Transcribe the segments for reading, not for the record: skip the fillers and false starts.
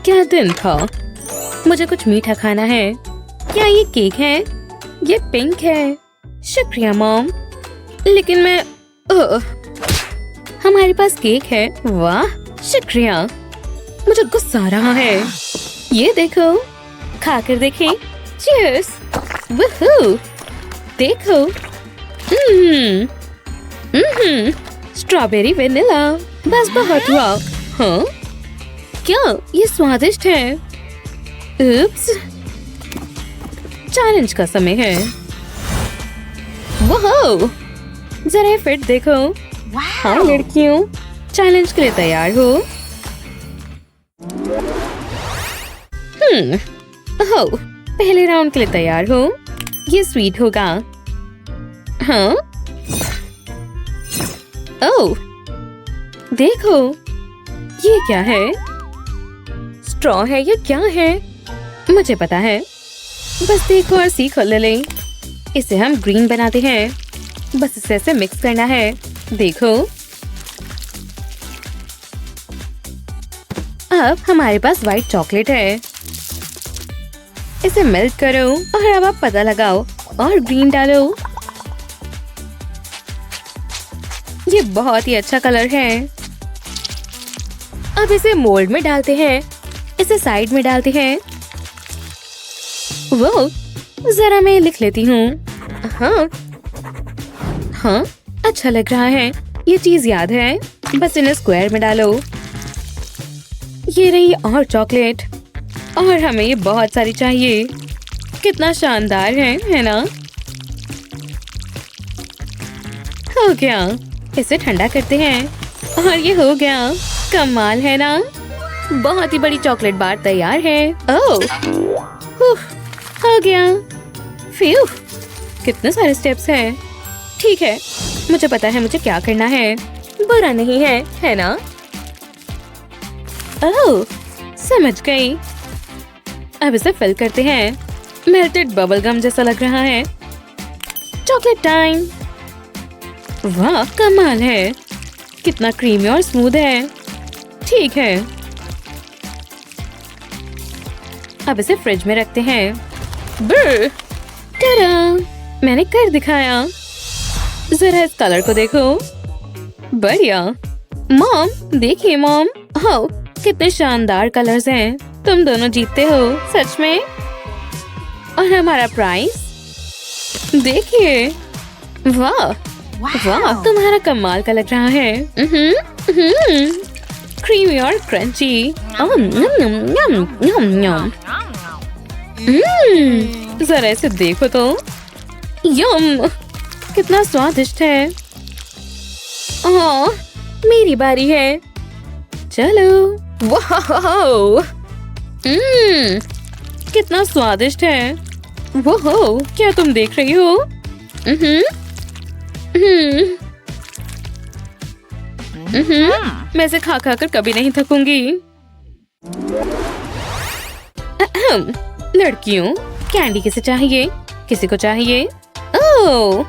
क्या दिन था। मुझे कुछ मीठा खाना है। क्या ये केक है? ये पिंक है। शुक्रिया मॉम। लेकिन मैं हमारे पास केक है। वाह शुक्रिया। मुझे गुस्सा आ रहा है। ये देखो, खाकर देखें। चीयर्स। वूहू। देखो। Strawberry vanilla. बस बहुत हुआ। हाँ क्या ये स्वादिष्ट है? उप्स। चैलेंज का समय है। वाह जरा फिट देखो। हाँ लड़कियों, चैलेंज के लिए तैयार हो? हो पहले राउंड के लिए तैयार हो? ये स्वीट होगा। हाँ ओह देखो, ये क्या है? स्ट्रॉ है या क्या है? मुझे पता है। बस देखो और सीखो ले। इसे हम ग्रीन बनाते हैं। बस इसे ऐसे मिक्स करना है। देखो अब हमारे पास व्हाइट चॉकलेट है। इसे मेल्ट करो और अब आप पता लगाओ और ग्रीन डालो। ये बहुत ही अच्छा कलर है। अब इसे मोल्ड में डालते हैं। इसे साइड में डालते हैं। वो जरा मैं लिख लेती हूँ। हाँ अच्छा लग रहा है। ये चीज याद है। बस इन्हें स्क्वायर में डालो। ये रही और चॉकलेट। और हमें ये बहुत सारी चाहिए। कितना शानदार है ना? हो गया। इसे ठंडा करते हैं और ये हो गया। कमाल है ना? बहुत ही बड़ी चॉकलेट बार तैयार है। ओह हो गया। फ्यू कितने सारे स्टेप्स हैं। ठीक है, मुझे पता है मुझे क्या करना है। बुरा नहीं है ना? ओह समझ गई। अब इसे फिल करते हैं। मेल्टेड बबल गम जैसा लग रहा है। Chocolate time. वाह कमाल है। कितना क्रीमी और स्मूथ है। ठीक है, अब इसे फ्रिज में रखते हैं। टाडा! मैंने कर दिखाया। जरा इस कलर को देखो। बढ़िया। मॉम देखिए मॉम। हो कितने शानदार कलर्स हैं। तुम दोनों जीतते हो सच में। और हमारा प्राइस देखिए। वाह वाह तुम्हारा कमाल का लग रहा है। क्रीमी और क्रंची। जरा इसे देखो तो। यम कितना स्वादिष्ट है। ओह मेरी बारी है। चलो। वाह कितना स्वादिष्ट है। वो क्या तुम देख रही हो? मैं इसे खा कर कभी नहीं थकूंगी। लड़कियों, कैंडी किसे चाहिए? किसी को चाहिए? ओह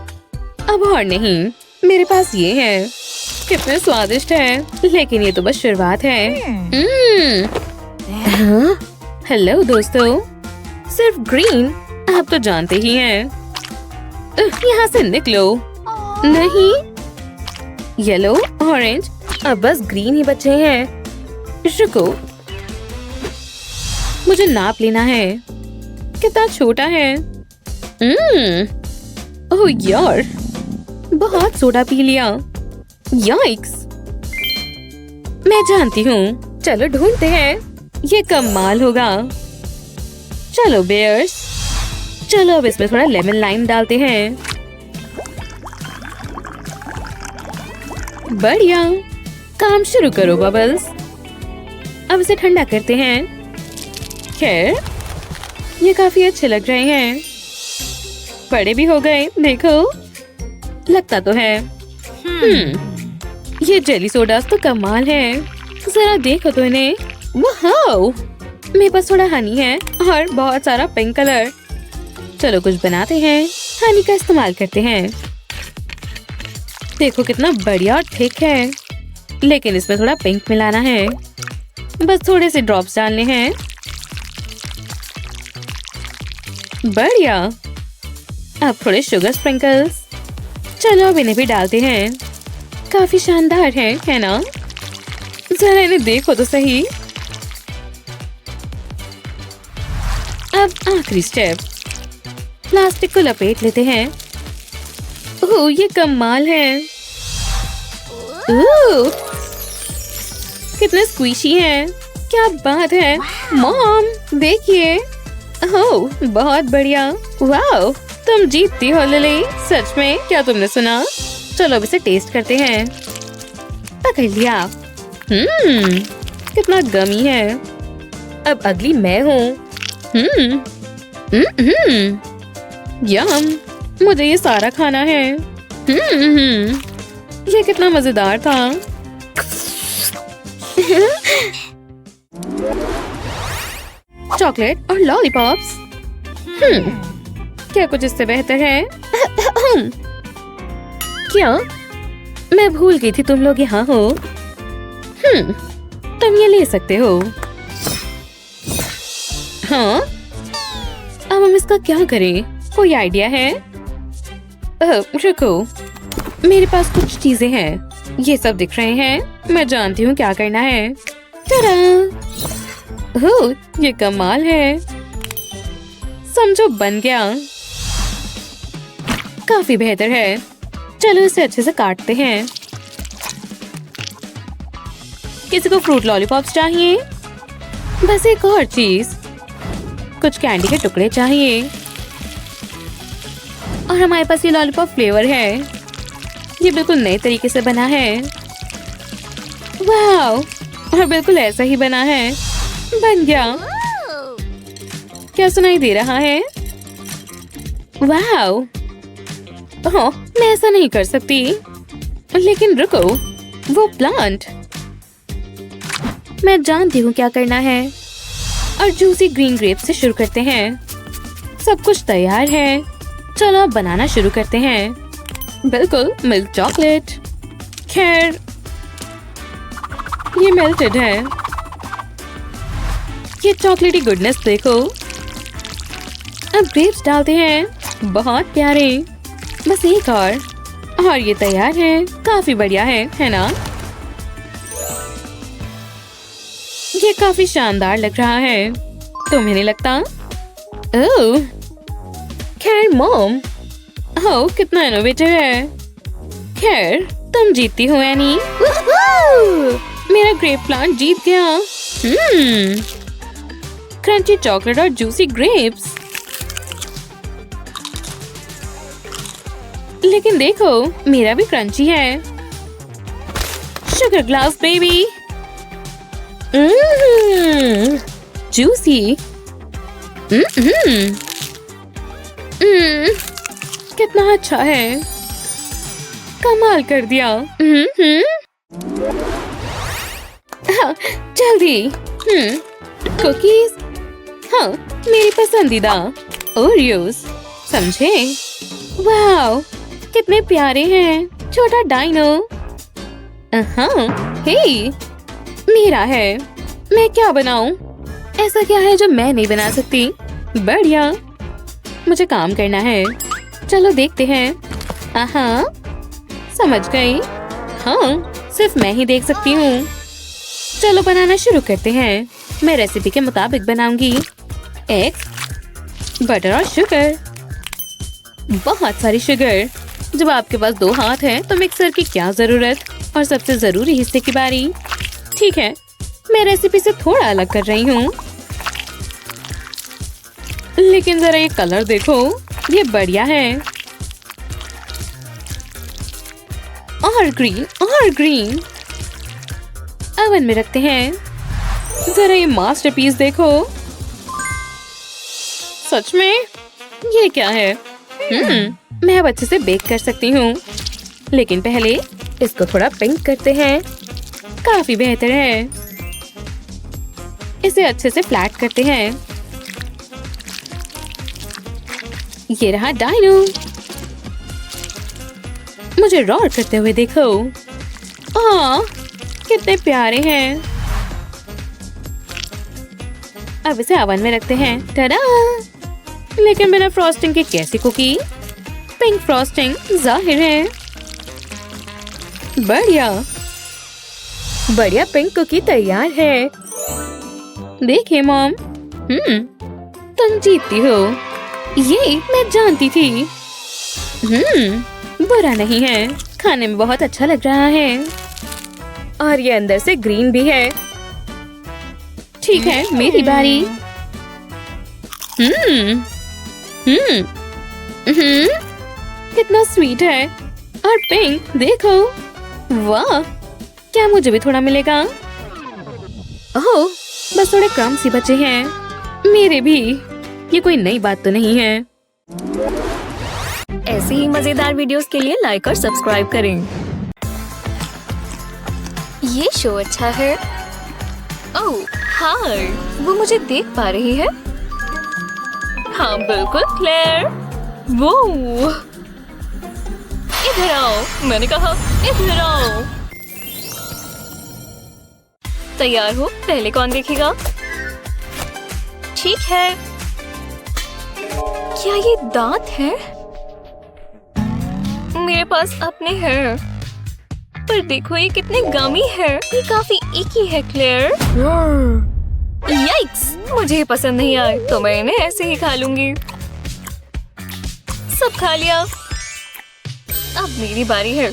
अब और नहीं, मेरे पास ये है। कितने स्वादिष्ट है। लेकिन ये तो बस शुरुआत है। हेलो दोस्तों। सिर्फ ग्रीन? आप तो जानते ही हैं। यहाँ से निकलो। नहीं, येलो ऑरेंज, अब बस ग्रीन ही बचे हैं। रुको, मुझे नाप लेना है। कितना छोटा है। ओह यार, बहुत सोडा पी लिया। याइक्स। मैं जानती हूँ। चलो ढूंढते हैं। ये कमाल होगा। चलो बेयर्स, चलो अब इसमें थोड़ा लेमन लाइम डालते हैं। बढ़िया, काम शुरू करो बबल्स। अब इसे ठंडा करते हैं। खैर, ये काफी अच्छे लग रहे हैं। बड़े भी हो गए, देखो। लगता तो है। ये जेली सोडास तो कमाल है। जरा देखो तो इन्हें। वाह, मेरे पास थोड़ा हनी है और बहुत सारा पिंक कलर। चलो कुछ बनाते हैं। हनी का इस्तेमाल करते हैं। देखो कितना बढ़िया और थिक है। लेकिन इसमें थोड़ा पिंक मिलाना है। बस थोड़े से ड्रॉप्स डालने हैं। बढ़िया। अब थोड़े शुगर स्प्रिंकल्स। चलो अब इन्हें भी डालते हैं। काफी शानदार है ना? जरा इन्हें देखो तो सही। अब आखिरी स्टेप, प्लास्टिक को लपेट लेते हैं। ओह ये कमाल है। ओह कितने स्क्वीशी हैं। क्या बात है मॉम, देखिए। ओह बहुत बढ़िया। वाओ तुम जीतती हो लिली। सच में? क्या तुमने सुना? चलो अब इसे टेस्ट करते हैं। पकड़ लिया। कितना गमी है। अब अगली मैं हूँ। यम, मुझे ये सारा खाना है। ये कितना मजेदार था। चॉकलेट और लॉलीपॉप्स। क्या कुछ इससे बेहतर है? क्या मैं भूल गई थी तुम लोग यहाँ हो। तुम ये ले सकते हो। हाँ अब हम इसका क्या करें? कोई आइडिया है? रुको, मेरे पास कुछ चीजें हैं। ये सब दिख रहे हैं। मैं जानती हूँ क्या करना है। टाडा! ओह, ये कमाल है। समझो बन गया। काफी बेहतर है। चलो इसे अच्छे से काटते हैं। किसी को फ्रूट लॉलीपॉप्स चाहिए? बस एक और चीज, कुछ कैंडी के टुकड़े चाहिए। और हमारे पास ये लॉलीपॉप फ्लेवर है। ये बिल्कुल नए तरीके से बना है। वाओ, और बिल्कुल ऐसा ही बना है। बन गया। क्या सुनाई दे रहा है? वाओ, ओह, मैं ऐसा नहीं कर सकती। लेकिन रुको, वो प्लांट। मैं जानती हूँ क्या करना है। और जूसी ग्रीन ग्रेप से शुरू करते हैं। सब कुछ तैयार है। चलो अब बनाना शुरू करते हैं। बिल्कुल मिल्क चॉकलेट। खैर ये मेल्टेड है। ये चॉकलेटी गुडनेस देखो। अब ग्रेप्स डालते हैं। बहुत प्यारे। बस एक और ये तैयार है। काफी बढ़िया है ना? ये काफी शानदार लग रहा है। तुम्हें नहीं लगता? ओह, खैर मॉम, ओह कितना इनोवेटिव है। खैर तुम जीतती हो एनी। मेरा ग्रेप प्लांट जीत गया। क्रंची चॉकलेट और जूसी ग्रेप्स। लेकिन देखो, मेरा भी क्रंची है। Sugar glass baby. जूसी। कितना अच्छा है। कमाल कर दिया। हाँ, जल्दी। कुकीज। हाँ, मेरी पसंदीदा ओरियोस। समझे? वाओ, कितने प्यारे हैं। छोटा डाइनो। हाँ, हे, मेरा है। मैं क्या बनाऊं? ऐसा क्या है जो मैं नहीं बना सकती? बढ़िया, मुझे काम करना है। चलो देखते हैं। समझ गई। हाँ, सिर्फ मैं ही देख सकती हूँ। चलो बनाना शुरू करते हैं। मैं रेसिपी के मुताबिक बनाऊंगी। एग, बटर और शुगर। बहुत सारी शुगर। जब आपके पास 2 हाथ हैं तो मिक्सर की क्या जरूरत। और सबसे जरूरी हिस्से की बारी। ठीक है, मैं रेसिपी से थोड़ा अलग कर रही हूँ। लेकिन जरा ये कलर देखो, ये बढ़िया है। और ग्रीन और ग्रीन। ओवन में रखते हैं। जरा ये मास्टरपीस देखो। सच में? ये क्या है? मैं अब अच्छे से बेक कर सकती हूँ। लेकिन पहले इसको थोड़ा पिंक करते हैं। काफी बेहतर है। इसे अच्छे से फ्लैट करते हैं। ये रहा डाइनो। मुझे रोर करते हुए देखो। कितने प्यारे हैं। अब इसे ओवन में रखते हैं। टडा! लेकिन बिना फ्रॉस्टिंग के कैसी कुकी? पिंक फ्रॉस्टिंग जाहिर है। बढ़िया बढ़िया, पिंक कुकी तैयार है। देखिए मॉम, तुम जीतती हो। ये मैं जानती थी। बुरा नहीं है, खाने में बहुत अच्छा लग रहा है। और ये अंदर से ग्रीन भी है। ठीक है, मेरी बारी। कितना स्वीट है। और पिंक देखो, वाह, क्या मुझे भी थोड़ा मिलेगा? ओह, बस थोड़े क्रम्स ही बचे हैं। मेरे भी। ये कोई नई बात तो नहीं है। ऐसी ही मजेदार वीडियोस के लिए लाइक और सब्सक्राइब करें। ये शो अच्छा है। ओह हाय, वो मुझे देख पा रही है। हाँ बिल्कुल क्लेयर। वो इधर आओ, मैंने कहा इधर आओ। तैयार हो? पहले कौन देखेगा? ठीक है। क्या ये दांत है? मेरे पास अपने हैं, पर देखो ये कितने गमी है। ये काफी इकी है क्लेयर। याइक्स, मुझे ये पसंद नहीं आए तो मैं इन्हें ऐसे ही खा लूंगी। सब खा लिया, अब मेरी बारी है।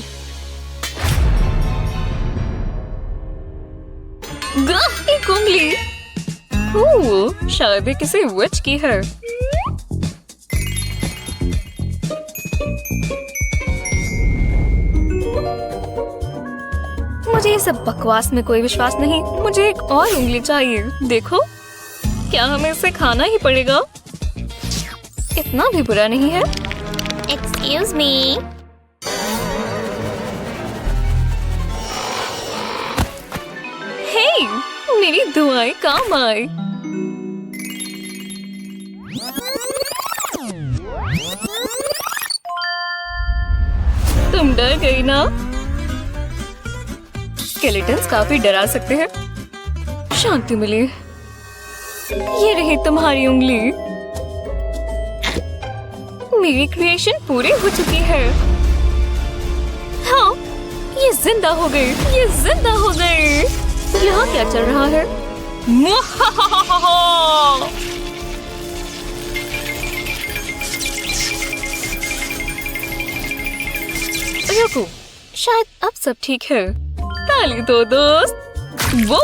एक उंगली। शायद ये किसी विच की है। मुझे ये सब बकवास में कोई विश्वास नहीं। मुझे एक और उंगली चाहिए। देखो, क्या हमें इसे खाना ही पड़ेगा? इतना भी बुरा नहीं है। Excuse me. हे, मेरी दुआएं काम आए। तुम डर गई ना? स्केलेटन्स काफी डरा सकते हैं। शांति मिली। ये रही तुम्हारी उंगली। मेरी क्रिएशन पूरी हो चुकी है। हाँ, ये जिंदा हो गई। ये जिंदा हो गई। यहाँ क्या चल रहा है? रुको, शायद अब सब ठीक है। ताली दो दोस्त। वो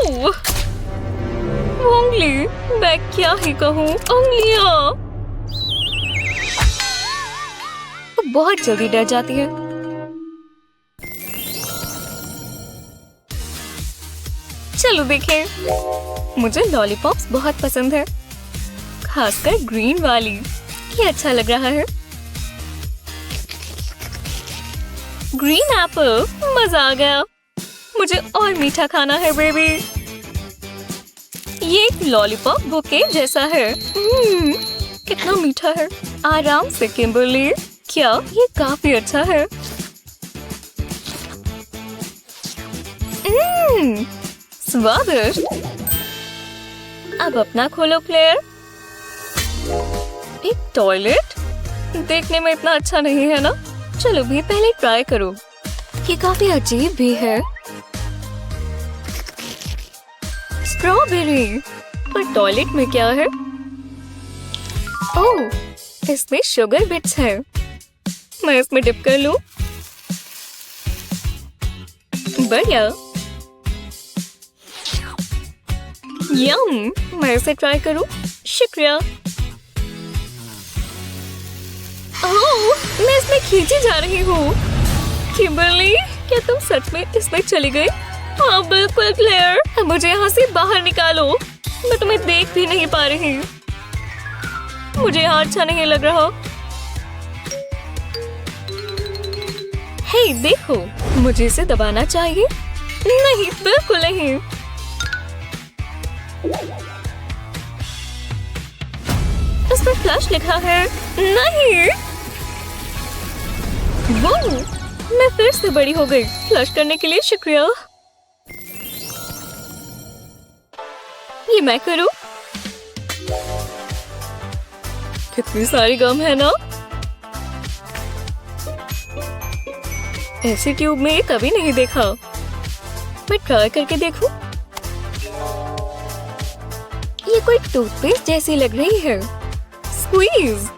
उंगली, मैं क्या ही कहूँ। उंगलियाँ बहुत जल्दी डर जाती है। चलो देखें। मुझे लॉलीपॉप्स बहुत पसंद है, खासकर ग्रीन वाली। ये अच्छा लग रहा है। ग्रीन एप्पल, मजा आ गया। मुझे और मीठा खाना है बेबी। ये एक लॉलीपॉप बुके जैसा है। कितना मीठा है। आराम से किम्बरली। क्या ये काफी अच्छा है? स्वादिष्ट। अब अपना खोलो क्लेयर। एक टॉयलेट देखने में इतना अच्छा नहीं है ना? चलो भी पहले ट्राई करो। ये काफी अजीब भी है। स्ट्रॉबेरी, पर टॉयलेट में क्या है? ओह, इसमें शुगर बिट्स है। मैं इसमें डिप कर लूं। बढ़िया। यम, मैं इसे ट्राई करूं। शुक्रिया। ओह, मैं इसमें खींची जा रही हूँ। किम्बरली, क्या तुम सच में इसमें चली गई? हाँ बिल्कुल क्लेयर। मुझे यहाँ से बाहर निकालो। मैं तुम्हें देख भी नहीं पा रही। मुझे यहाँ अच्छा नहीं लग रहा। हे देखो, मुझे इसे दबाना चाहिए। नहीं, बिल्कुल नहीं। इस पर फ्लश लिखा है। नहीं। वो, मैं फिर से बड़ी हो गई। फ्लश करने के लिए शुक्रिया। ये मैं करूं? कितनी सारी गम है ना। ऐसे ट्यूब में कभी नहीं देखा। मैं ट्राई करके देखूं। ये कोई टूथपेस्ट जैसी लग रही है। स्क्वीज।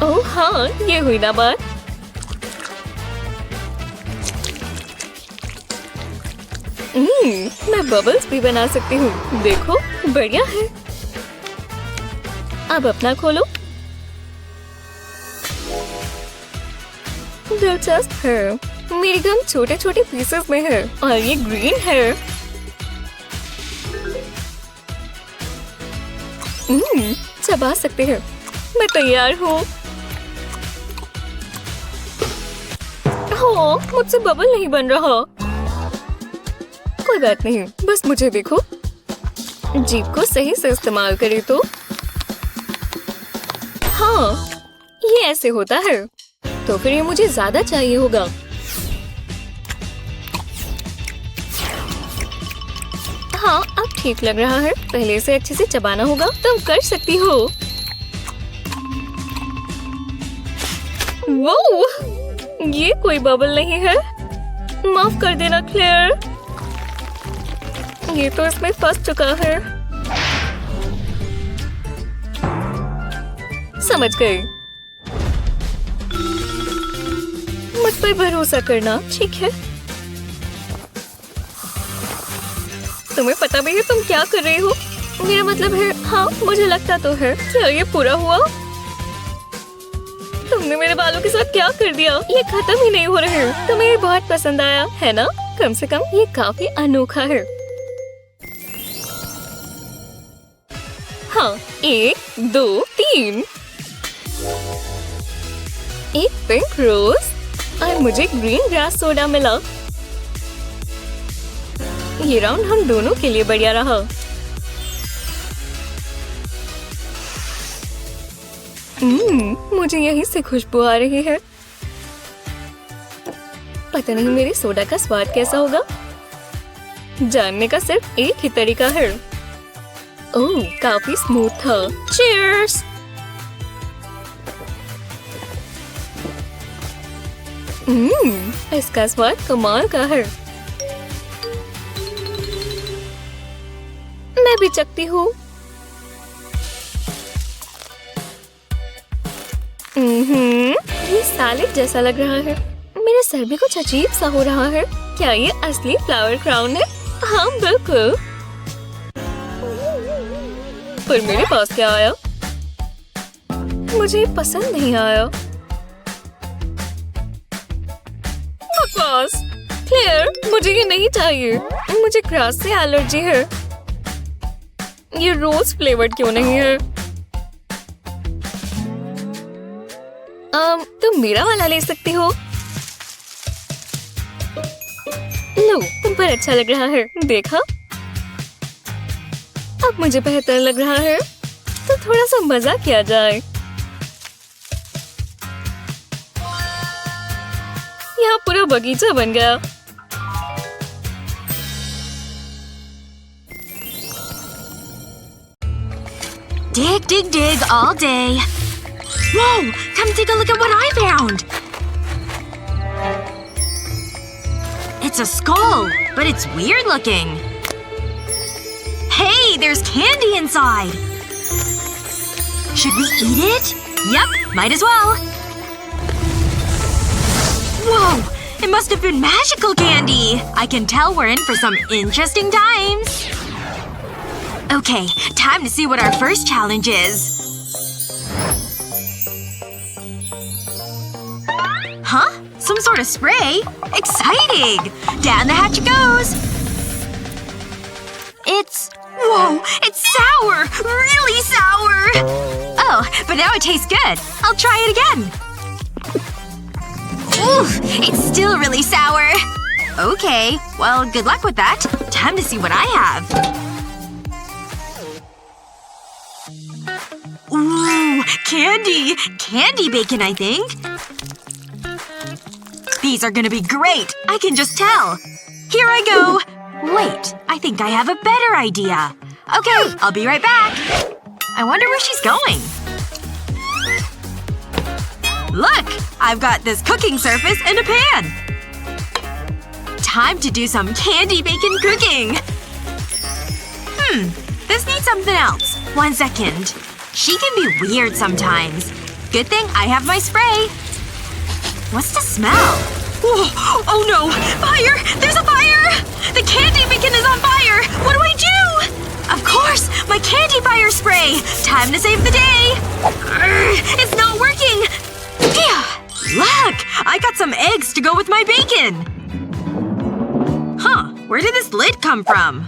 ओह हाँ, ये हुई ना बात। मैं बबल्स भी बना सकती हूँ। देखो, बढ़िया है। अब अपना खोलो। दिलचस्प है। मेरी गम छोटे छोटे पीसेस में है और ये ग्रीन है। चबा सकते हैं। मैं तैयार हूँ। हाँ, मुझसे बबल नहीं बन रहा। कोई बात नहीं, बस मुझे देखो। जीभ को सही से इस्तेमाल करे तो। हाँ, ये ऐसे होता है। तो फिर ये मुझे ज्यादा चाहिए होगा। हाँ, अब ठीक लग रहा है। पहले से अच्छे से चबाना होगा। तुम कर सकती हो। वो ये कोई बबल नहीं है। माफ कर देना क्लेयर। ये तो इसमें फंस चुका है। समझ गई। मुझ पर भरोसा करना, ठीक है? तुम्हें पता भी है तुम क्या कर रही हो? मेरा मतलब है, हाँ, मुझे लगता तो है। क्या ये पूरा हुआ? तुमने मेरे बालों के साथ क्या कर दिया? ये खत्म ही नहीं हो रहे। तुम्हें ये बहुत पसंद आया है ना? कम से कम ये काफी अनोखा है। हाँ, 1, 2, 3। एक पिंक रोज और मुझे ग्रीन ग्रास सोडा मिला। ये राउंड हम दोनों के लिए बढ़िया रहा। मुझे यहीं से खुशबू आ रही है। पता नहीं मेरे सोडा का स्वाद कैसा होगा। जानने का सिर्फ एक ही तरीका है। ओह, काफी स्मूथ था। चीयर्स। इसका स्वाद कमाल का है। मैं भी चखती हूँ। ये सैलेड जैसा लग रहा है। मेरे सर में कुछ अजीब सा हो रहा है। क्या ये असली फ्लावर क्राउन है? हाँ, बिल्कुल। पर मेरे पास क्या आया? मुझे पसंद नहीं आया। बकवास। क्लेयर, मुझे ये नहीं चाहिए। मुझे ग्रास से एलर्जी है। ये रोज फ्लेवर्ड क्यों नहीं है? तुम मेरा वाला ले सकती हो। लो, तुम पर अच्छा लग रहा है। देखा? अब मुझे बेहतर लग रहा है। तो थोड़ा सा मजा किया जाए। यहाँ पूरा बगीचा बन गया। Dig, dig, dig all day. Whoa! Come take a look at what I found! It's a skull, but it's weird looking. Hey, there's candy inside! Should we eat it? Yep, might as well. Whoa! It must have been magical candy! I can tell we're in for some interesting times. Okay, time to see what our first challenge is. Huh? Some sort of spray? Exciting! Down the hatch it goes! Whoa! It's sour! Really sour! Oh, but now it tastes good. I'll try it again. Oof! It's still really sour. Okay, well, good luck with that. Time to see what I have. Ooh, candy! Candy bacon, I think. These are gonna be great! I can just tell. Here I go! Wait, I think I have a better idea. Okay, I'll be right back. I wonder where she's going. Look! I've got this cooking surface and a pan. Time to do some candy bacon cooking. This needs something else. 1 second. She can be weird sometimes. Good thing I have my spray. What's the smell? Oh no! Fire! There's a fire! The candy bacon is on fire! What do I do? Of course! My candy fire spray! Time to save the day! It's not working! Phew! Look! I got some eggs to go with my bacon! Huh. Where did this lid come from?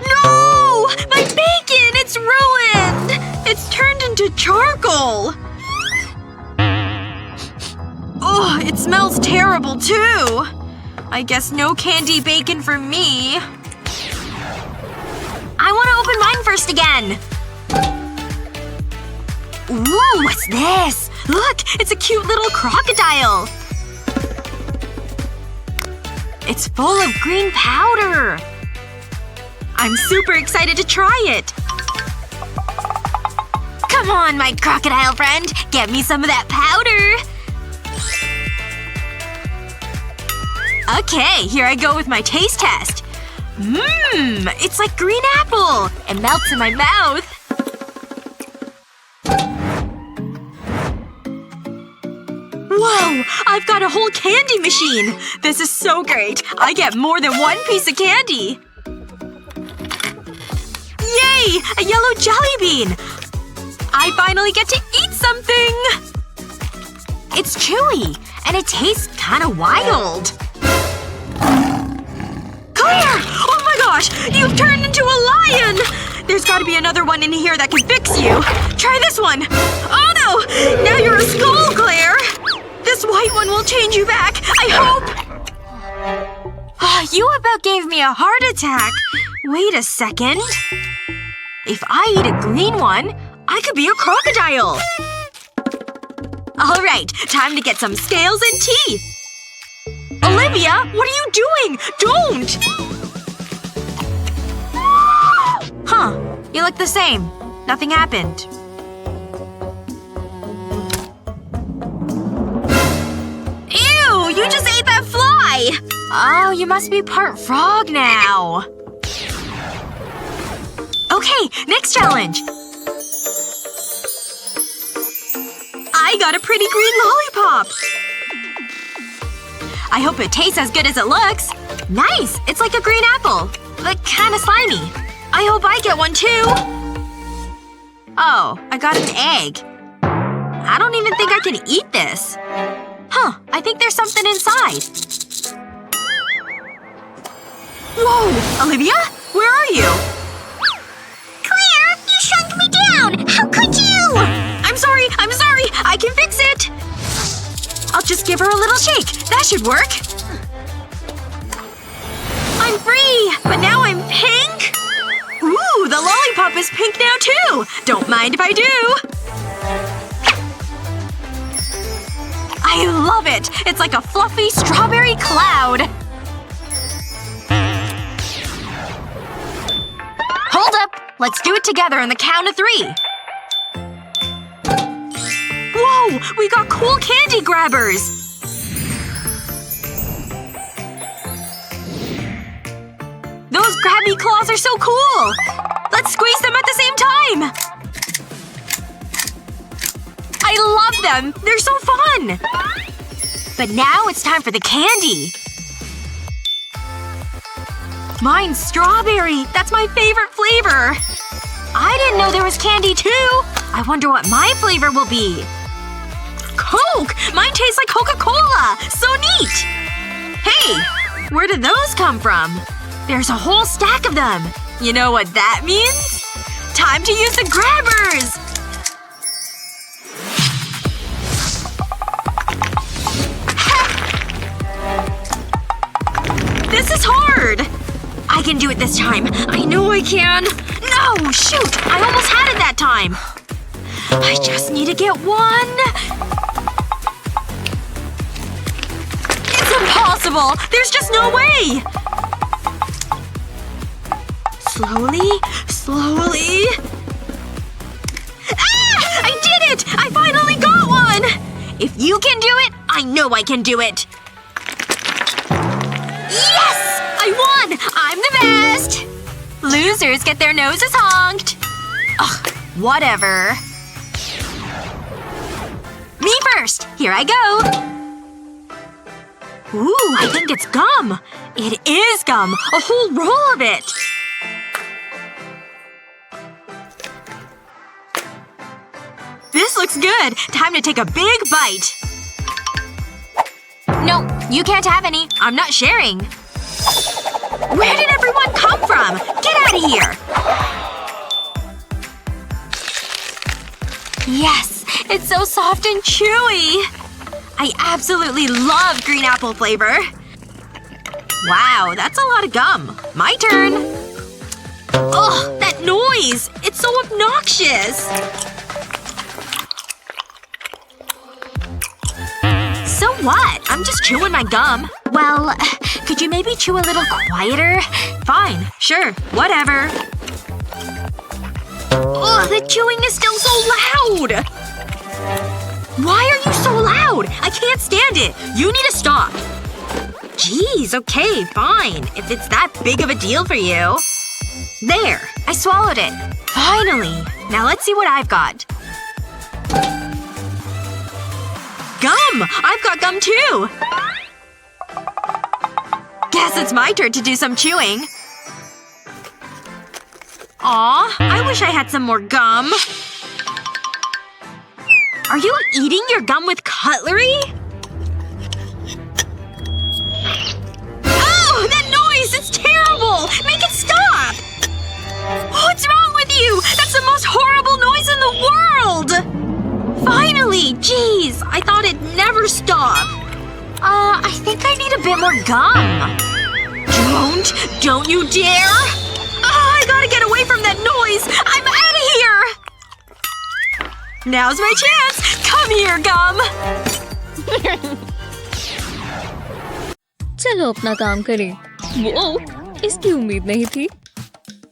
No! My bacon! It's ruined! It's turned into charcoal! Ugh, it smells terrible, too. I guess no candy bacon for me. I want to open mine first again. Ooh, what's this? Look! It's a cute little crocodile! It's full of green powder! I'm super excited to try it! Come on, my crocodile friend! Get me some of that powder! Okay, here I go with my taste test. It's like green apple! It melts in my mouth. Whoa! I've got a whole candy machine! This is so great! I get more than one piece of candy! Yay! A yellow jelly bean! I finally get to eat something! It's chewy, and it tastes kinda wild. Claire! Oh my gosh! You've turned into a lion! There's gotta be another one in here that can fix you. Try this one! Oh no! Now you're a skull, Claire! This white one will change you back! I hope! You about gave me a heart attack. Wait a second. If I eat a green one, I could be a crocodile. Alright, time to get some scales and teeth. Olivia, what are you doing? Don't! Huh. You look the same. Nothing happened. Ew! You just ate that fly! Oh, you must be part frog now. Okay, next challenge. I got a pretty green lollipop! I hope it tastes as good as it looks. Nice! It's like a green apple. But kinda slimy. I hope I get one too! Oh, I got an egg. I don't even think I can eat this. Huh, I think there's something inside. Whoa! Olivia? Where are you? Claire! You shrunk me down! How could you? I'm sorry! I can fix it! I'll just give her a little shake. That should work. I'm free! But now I'm pink? Ooh, the lollipop is pink now too! Don't mind if I do! I love it! It's like a fluffy strawberry cloud! Hold up! Let's do it together on the count of 3. Whoa! We got cool candy grabbers! Those grabby claws are so cool! Let's squeeze them at the same time! I love them! They're so fun! But now it's time for the candy! Mine's strawberry! That's my favorite flavor! I didn't know there was candy too! I wonder what my flavor will be. Coke! Mine tastes like Coca-Cola! So neat! Hey! Where did those come from? There's a whole stack of them! You know what that means? Time to use the grabbers! This is hard! I can do it this time. I know I can. No! Shoot! I almost had it that time. I just need to get one. impossible! There's just no way! Slowly, slowly… Ah! I did it! I finally got one! If you can do it, I know I can do it! Yes! I won! I'm the best! Losers get their noses honked. Ugh, whatever. Me first! Here I go! Ooh, I think it's gum! It is gum! A whole roll of it! This looks good! Time to take a big bite! No, you can't have any. I'm not sharing. Where did everyone come from? Get out of here! Yes! It's so soft and chewy! I absolutely love green apple flavor. Wow, that's a lot of gum. My turn! Ugh, that noise! It's so obnoxious! So what? I'm just chewing my gum. Well, could you maybe chew a little quieter? Fine. Sure. Whatever. Ugh, the chewing is still so loud! Why are you so loud? I can't stand it. You need to stop. Jeez, okay, fine. If it's that big of a deal for you. There. I swallowed it. Finally. Now let's see what I've got. Gum! I've got gum too! Guess it's my turn to do some chewing. Aw, I wish I had some more gum. Are you eating your gum with cutlery? Oh! That noise! It's terrible! Make it stop! What's wrong with you? That's the most horrible noise in the world! Finally! Jeez! I thought it'd never stop. I think I need a bit more gum. Don't you dare! I gotta get away from that noise! I'm out of here! Now's my chance! Come here, gum! चलो अपना काम करें। वो इसकी उम्मीद नहीं थी।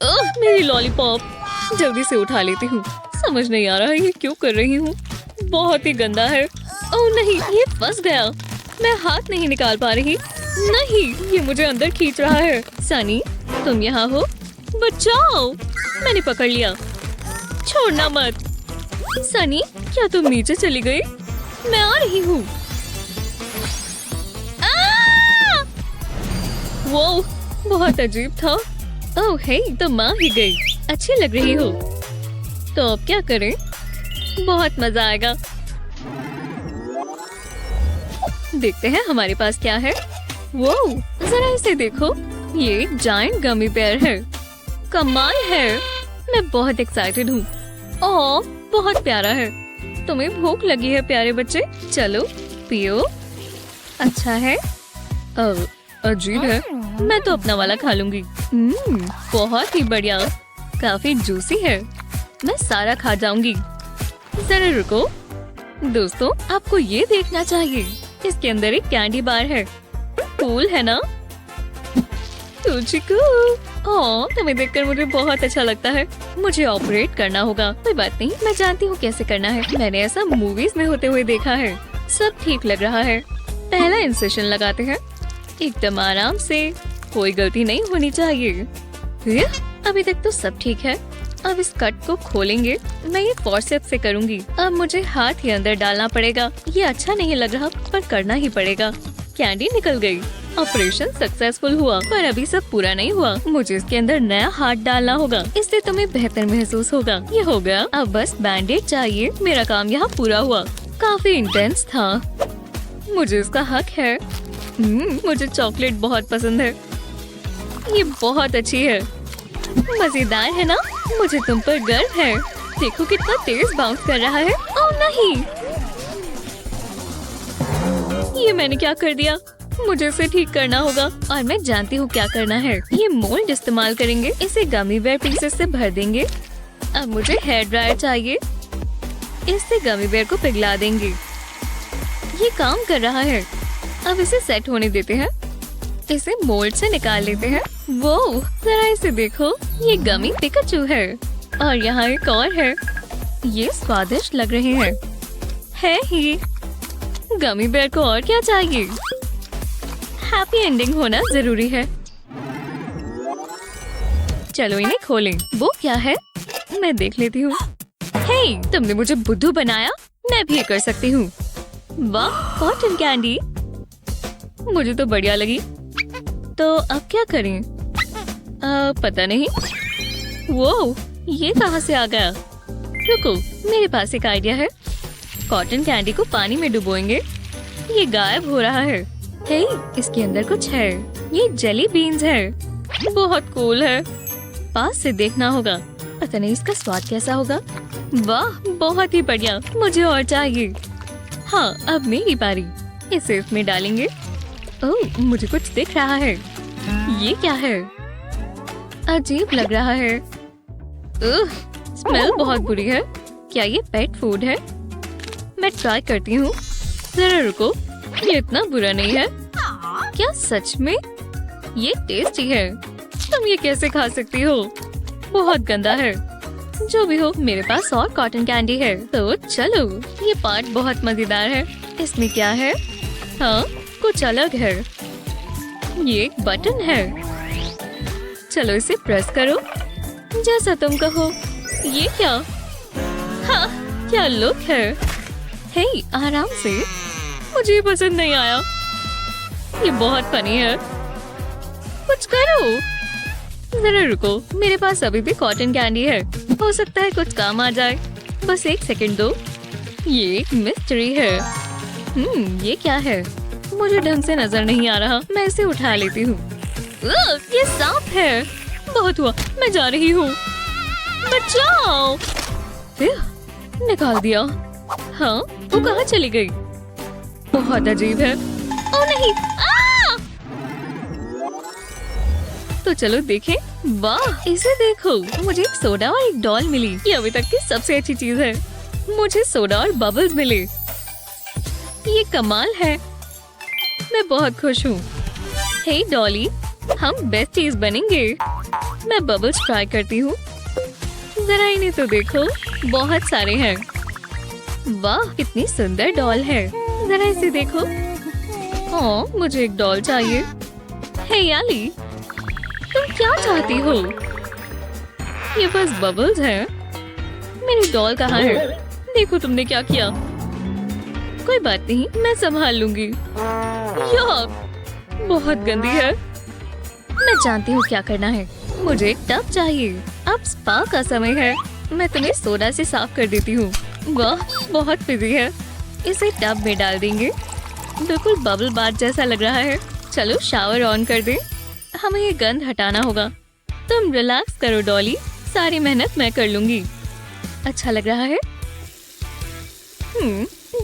मेरी लॉलीपॉप। जल्दी से उठा लेती हूँ। समझ नहीं आ रहा है ये क्यों कर रही हूँ। बहुत ही गंदा है। ओह नहीं, ये फंस गया। मैं हाथ नहीं निकाल पा रही। नहीं, ये मुझे अंदर खींच रहा है। सनी, तुम यहाँ हो? बचाओ! मैंने पकड़ लिया। छोड़ना मत। सनी, क्या तुम नीचे चली गई? मैं आ रही हूँ। वो बहुत अजीब था। ओह हे, तो माँ ही गई। अच्छी लग रही हो। तो अब क्या करें? बहुत मजा आएगा। देखते हैं हमारे पास क्या है। वो जरा इसे देखो। ये एक जायंट गमी बेयर है। कमाल है। मैं बहुत एक्साइटेड हूँ। ओह, बहुत प्यारा है। तुम्हें भूख लगी है प्यारे बच्चे? चलो पियो। अच्छा है। अजीब है। मैं तो अपना वाला खा लूंगी। बहुत ही बढ़िया। काफी जूसी है। मैं सारा खा जाऊंगी। जरा रुको। दोस्तों, आपको ये देखना चाहिए। इसके अंदर एक कैंडी बार है। कूल है ना? तुम्हें देखकर मुझे बहुत अच्छा लगता है। मुझे ऑपरेट करना होगा। कोई बात नहीं, मैं जानती हूँ कैसे करना है। मैंने ऐसा मूवीज में होते हुए देखा है। सब ठीक लग रहा है। पहला इंसेशन लगाते हैं। एकदम आराम से। कोई गलती नहीं होनी चाहिए। अभी तक तो सब ठीक है। अब इस कट को खोलेंगे। मैं ये फॉर्सेप्स से करूंगी। अब मुझे हाथ ही अंदर डालना पड़ेगा। ये अच्छा नहीं लग रहा, पर करना ही पड़ेगा। कैंडी निकल गई। ऑपरेशन सक्सेसफुल हुआ, पर अभी सब पूरा नहीं हुआ। मुझे इसके अंदर नया हाथ डालना होगा। इससे तुम्हें बेहतर महसूस होगा। ये हो गया। अब बस बैंडेज चाहिए। मेरा काम यहाँ पूरा हुआ। काफी इंटेंस था। मुझे इसका हक है। मुझे चॉकलेट बहुत पसंद है। ये बहुत अच्छी है। मजेदार है ना? मुझे तुम पर गर्व है। देखो कितना तेज बाउंस कर रहा है। ओह नहीं, ये मैंने क्या कर दिया? मुझे इसे ठीक करना होगा और मैं जानती हूँ क्या करना है। ये मोल्ड इस्तेमाल करेंगे। इसे गमी बेयर पीसेस से भर देंगे। अब मुझे हेयर ड्रायर चाहिए। इससे गमी बेयर को पिघला देंगे। ये काम कर रहा है। अब इसे सेट होने देते हैं। इसे मोल्ड से निकाल लेते हैं। वो जरा इसे देखो, ये गमी पिकाचू है और यहाँ एक और है। ये स्वादिष्ट लग रहे हैं। है ही। गमी बेयर को और क्या चाहिए? हैप्पी एंडिंग होना जरूरी है। चलो इन्हें खोलें। वो क्या है? मैं देख लेती हूँ। हे, तुमने मुझे बुद्धू बनाया। मैं भी ये कर सकती हूँ। वाह, कॉटन कैंडी। मुझे तो बढ़िया लगी। तो अब क्या करें? पता नहीं। वो ये कहाँ से आ गया? रुको, मेरे पास एक आइडिया है। कॉटन कैंडी को पानी में डुबोएंगे। ये गायब हो रहा है। हे, इसके अंदर कुछ है। ये जेली बीन्स है। बहुत कूल है। पास से देखना होगा। पता नहीं इसका स्वाद कैसा होगा। वाह, बहुत ही बढ़िया। मुझे और चाहिए। हाँ, अब मेरी बारी। इसे इसमें डालेंगे। ओह, मुझे कुछ दिख रहा है। ये क्या है? अजीब लग रहा है। स्मेल बहुत बुरी है। क्या ये पेट फूड है? मैं ट्राई करती हूँ। जरा रुको, ये इतना बुरा नहीं है। क्या सच में? ये टेस्टी है। तुम ये कैसे खा सकती हो? बहुत गंदा है। जो भी हो, मेरे पास और कॉटन कैंडी है। तो चलो, ये पार्ट बहुत मजेदार है। इसमें क्या है? हाँ, कुछ अलग है। ये एक बटन है। चलो इसे प्रेस करो, जैसा तुम कहो। ये क्या? हाँ, क्या लुक है। हे, आराम से। मुझे पसंद नहीं आया। ये बहुत फनी है। कुछ करो। जरा रुको, मेरे पास अभी भी कॉटन कैंडी है। हो सकता है कुछ काम आ जाए। बस एक सेकंड दो। ये एक मिस्ट्री है। ये क्या है? मुझे ढंग से नजर नहीं आ रहा। मैं इसे उठा लेती हूँ। ये सांप है। बहुत हुआ, मैं जा रही हूँ। बचाओ। निकाल दिया। हाँ, वो कहाँ चली गई? बहुत अजीब है। ओ नहीं। तो चलो देखें। वाह, इसे देखो। मुझे एक सोडा और एक डॉल मिली। ये अभी तक की सबसे अच्छी चीज है। मुझे सोडा और बबल्स मिले। ये कमाल है। मैं बहुत खुश हूँ। हे डॉली, हम बेस्टीज बनेंगे। मैं बबल्स ट्राई करती हूँ। जरा इन्हें तो देखो, बहुत सारे हैं। वाह, कितनी सुंदर डॉल है। जरा इसे देखो। हाँ, मुझे एक डॉल चाहिए। हे याली, तुम क्या चाहती हो? ये बस बबल्स हैं। मेरी डॉल कहाँ है? देखो तुमने क्या किया। कोई बात नहीं, मैं संभाल लूंगी। याक, बहुत गंदी है। मैं जानती हूँ क्या करना है। मुझे एक टब चाहिए। अब स्पा का समय है। मैं तुम्हें सोडा से साफ कर देती हूँ। वाह, बहुत फिजी है। इसे टब में डाल देंगे। बिल्कुल बबल बाथ जैसा लग रहा है। चलो शावर ऑन कर दे। हमें ये गंध हटाना होगा। तुम रिलैक्स करो डॉली, सारी मेहनत मैं कर लूंगी। अच्छा लग रहा है।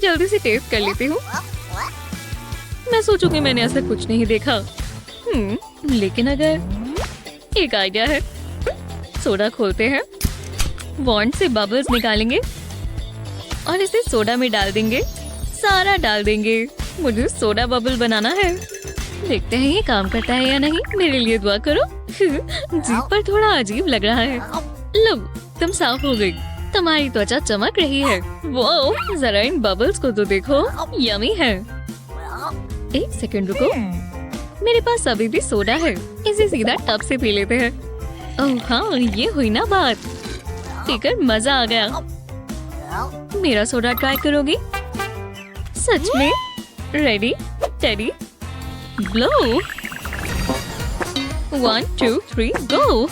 जल्दी से टेस्ट कर लेती हूँ। मैं सोचूंगी मैंने ऐसा कुछ नहीं देखा। लेकिन अगर एक आइडिया है। सोडा खोलते हैं, वॉन्ड से बबल्स निकालेंगे और इसे सोडा में डाल देंगे। सारा डाल देंगे। मुझे सोडा बबल बनाना है। देखते हैं ये काम करता है या नहीं। मेरे लिए दुआ करो। जीभ पर थोड़ा अजीब लग रहा है। लो, तुम साफ हो गई। तुम्हारी त्वचा चमक रही है। वो जरा इन बबल्स को तो देखो, यमी है। एक सेकंड रुको, मेरे पास अभी भी सोडा है। इसे सीधा टब से पी लेते हैं। ओह हाँ, ये हुई ना बात। पीकर मजा आ गया। मेरा सोडा ट्राई करोगी? सच में? Ready, teddy, blow. 1 2 3 गो।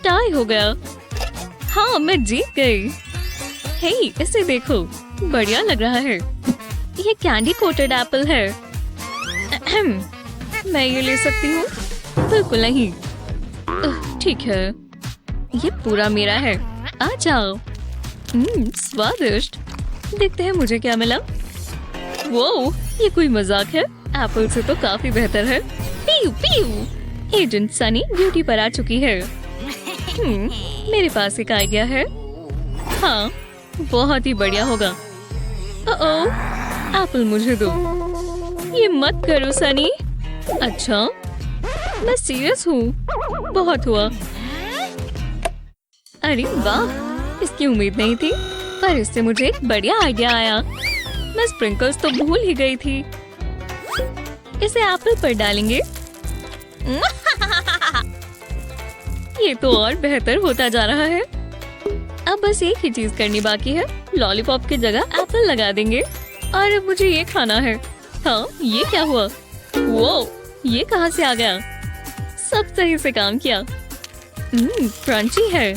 टाई हो गया। हाँ, मैं जीत गई। हे, इसे देखो, बढ़िया लग रहा है। ये कैंडी कोटेड एप्पल है। मैं ये ले सकती हूँ? बिल्कुल नहीं। ठीक है, ये पूरा मेरा है। आ जाओ। स्वादिष्ट। देखते हैं मुझे क्या मिला। वो ये कोई मजाक है? एप्पल से तो काफी बेहतर है। पीयू पीयू। एजेंट सनी ड्यूटी पर आ चुकी है। मेरे पास एक आइडिया है। हाँ, बहुत ही बढ़िया होगा। ओह, एप्पल मुझे दो। ये मत करो सनी। अच्छा, मैं सीरियस हूँ। बहुत हुआ। अरे वाह, इसकी उम्मीद नहीं थी, पर इससे मुझे एक बढ़िया आइडिया आया। मैं स्प्रिंकल्स तो भूल ही गई थी। इसे एप्पल पर डालेंगे। ये तो और बेहतर होता जा रहा है। अब बस एक ही चीज करनी बाकी है। लॉलीपॉप की जगह एप्पल लगा देंगे और अब मुझे ये खाना है। हाँ, ये क्या हुआ? वो ये कहाँ से आ गया? सब सही से काम किया। क्रंची है।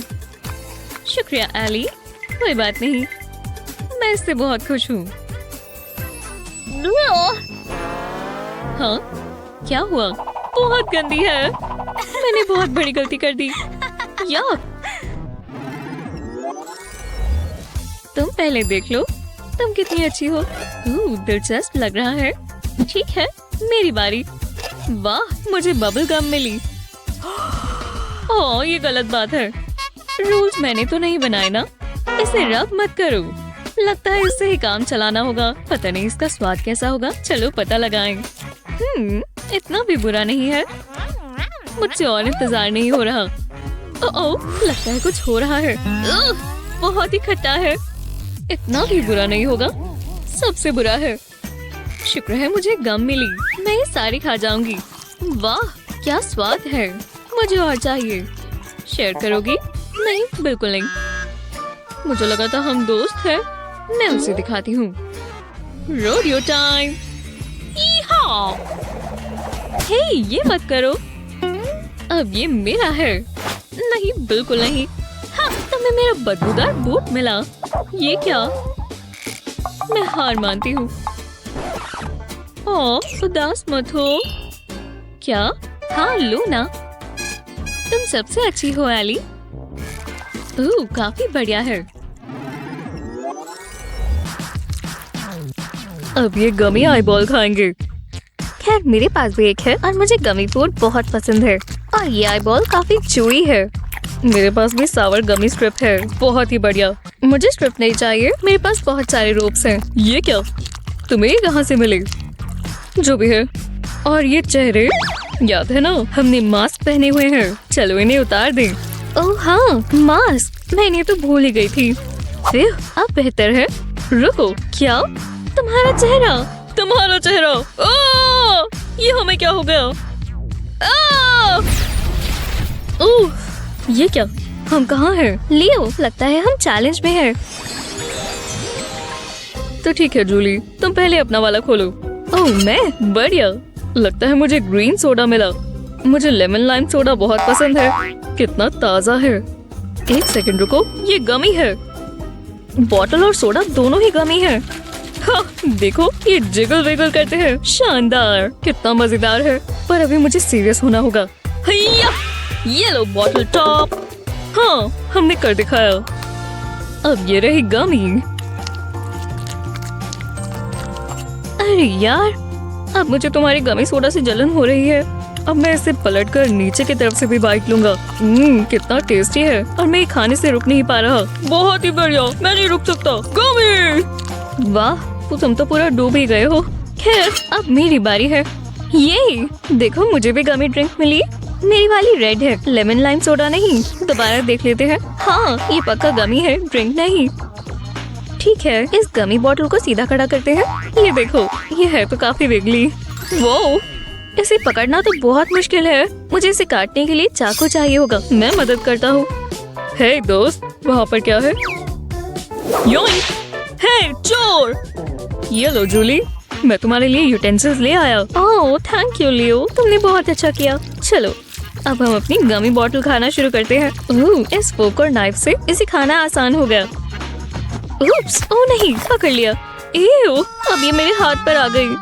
शुक्रिया एली। कोई बात नहीं, मैं इससे बहुत खुश हूँ। हाँ, क्या हुआ? बहुत गंदी है। मैंने बहुत बड़ी गलती कर दी। यार, तुम पहले देख लो, तुम कितनी अच्छी हो। दिलचस्प लग रहा है। ठीक है, मेरी बारी। वाह, मुझे बबल गम मिली। ओह, ये गलत बात है। रूल्स मैंने तो नहीं बनाए ना। इसे रब मत करो। लगता है इससे ही काम चलाना होगा। पता नहीं इसका स्वाद कैसा होगा। चलो पता लगाएं। इतना भी बुरा नहीं है। मुझसे और इंतजार नहीं हो रहा। ओह, लगता है कुछ हो रहा है। बहुत ही खट्टा है। इतना भी बुरा नहीं होगा। सबसे बुरा है। शुक्र है मुझे गम मिली। मैं ये सारी खा जाऊंगी। वाह, क्या स्वाद है। मुझे और चाहिए। शेयर करोगी? नहीं, बिल्कुल नहीं। मुझे लगा था हम दोस्त हैं। मैं उसे दिखाती हूँ। Rodeo time. हे, ये मत करो। अब ये मेरा है। नहीं, बिल्कुल नहीं। हाँ, तुम्हें मेरा बदबूदार बूट मिला। ये क्या? मैं हार मानती हूँ। ओह, उदास मत हो। क्या? हाँ, लो ना। तुम सबसे अच्छी हो एली। काफी बढ़िया है। अब ये गमी आईबॉल खाएंगे। खैर, मेरे पास भी एक है और मुझे गमी फूड बहुत पसंद है। और ये आईबॉल काफी चूई है। मेरे पास भी सावर गमी स्ट्रिप है। बहुत ही बढ़िया। मुझे स्ट्रिप नहीं चाहिए। मेरे पास बहुत सारे रोप्स हैं। ये क्या? तुम्हें ये कहाँ से मिले? जो भी है। और ये चेहरे, याद है ना, हमने मास्क पहने हुए हैं। चलो इन्हें उतार दें। ओह हाँ, मास्क। मैं इन्हें तो भूल ही गई थी। फिर अब बेहतर है। रुको, क्या? तुम्हारा चेहरा। तुम्हारा चेहरा। ये हमें क्या हो गया? ओह, ये क्या? हम कहाँ हैं? लियो, लगता है हम चैलेंज में हैं। तो ठीक है जूली, तुम पहले अपना वाला खोलो। ओह, मैं? बढ़िया। लगता है मुझे ग्रीन सोडा मिला। मुझे लेमन लाइम सोडा बहुत पसंद है। कितना ताजा है। एक सेकंड रुको, ये गमी है। बॉटल और सोडा दोनों ही गमी है। हाँ, देखो, ये जिगल विगल करते हैं। शानदार, कितना मजेदार है। पर अभी मुझे सीरियस होना होगा। हैया, ये लो बॉटल टॉप। हाँ, हमने कर दिखाया। अब ये रही गमी। अरे यार, अब मुझे तुम्हारी गमी सोडा से जलन हो रही है। अब मैं इसे पलटकर नीचे की तरफ से भी बाइट लूंगा। कितना टेस्टी है और मैं ये खाने से रुक नहीं पा रहा। बहुत ही बढ़िया, मैं नहीं रुक सकता। गमी! वाह, तुम तो पूरा डूब ही गए हो। खैर, अब मेरी बारी है। ये देखो, मुझे भी गमी ड्रिंक मिली। मेरी वाली रेड है, लेमन लाइम सोडा नहीं। दोबारा देख लेते हैं। हाँ, ये पक्का गमी है, ड्रिंक नहीं। ठीक है, इस गमी बॉटल को सीधा खड़ा करते हैं। ये देखो, ये है तो काफी विगली। वो इसे पकड़ना तो बहुत मुश्किल है। मुझे इसे काटने के लिए चाकू चाहिए होगा। मैं मदद करता हूँ। हे दोस्त, वहाँ पर क्या है? योइंक! हे चोर! ये लो जूली, मैं तुम्हारे लिए यूटेंसिल्स ले आया। ओह, थैंक यू लियो, तुमने बहुत अच्छा किया। चलो, अब हम अपनी गमी बॉटल खाना शुरू करते हैं। इस फोक और नाइफ से इसे खाना आसान हो गया। उप्स, ओह नहीं, पकड़ लिया। एओ, अब ये मेरे हाथ पर आ गई।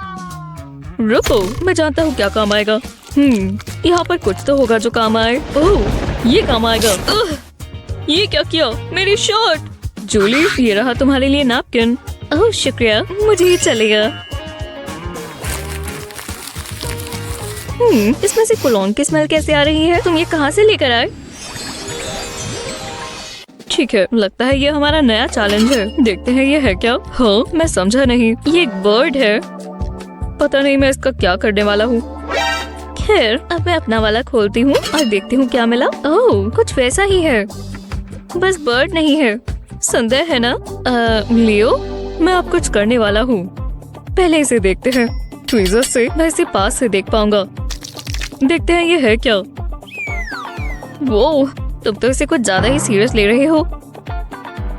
रुको, मैं जानता हूँ क्या काम आएगा। यहाँ पर कुछ तो होगा जो काम आए। ओह, ये काम आएगा। ये क्या किया? मेरी शर्ट! जूली, ये रहा तुम्हारे लिए नैपकिन। ओह शुक्रिया, मुझे ये चलेगा। इसमें से कोलोन की स्मेल कैसे आ रही है? तुम ये कहाँ से लेकर आए? ठीक है, लगता है ये हमारा नया चैलेंज है। देखते हैं ये है क्या। हाँ, मैं समझा नहीं। ये एक बर्ड है। पता नहीं मैं इसका क्या करने वाला हूँ। खैर, अब मैं अपना वाला खोलती हूँ और देखती हूँ क्या मिला। ओह, कुछ वैसा ही है, बस बर्ड नहीं है। सुंदर है ना? लियो, मैं अब कुछ करने वाला हूँ। पहले इसे देखते हैं। ट्वीजर्स से मैं इसे पास से देख पाऊंगा। देखते हैं ये है क्या। वो, तुम तो इसे कुछ ज्यादा ही सीरियस ले रहे हो।